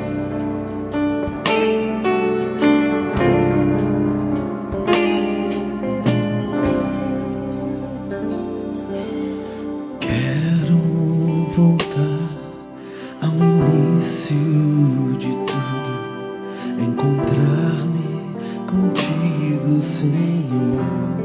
Voltar ao início de tudo, encontrar-me contigo, Senhor.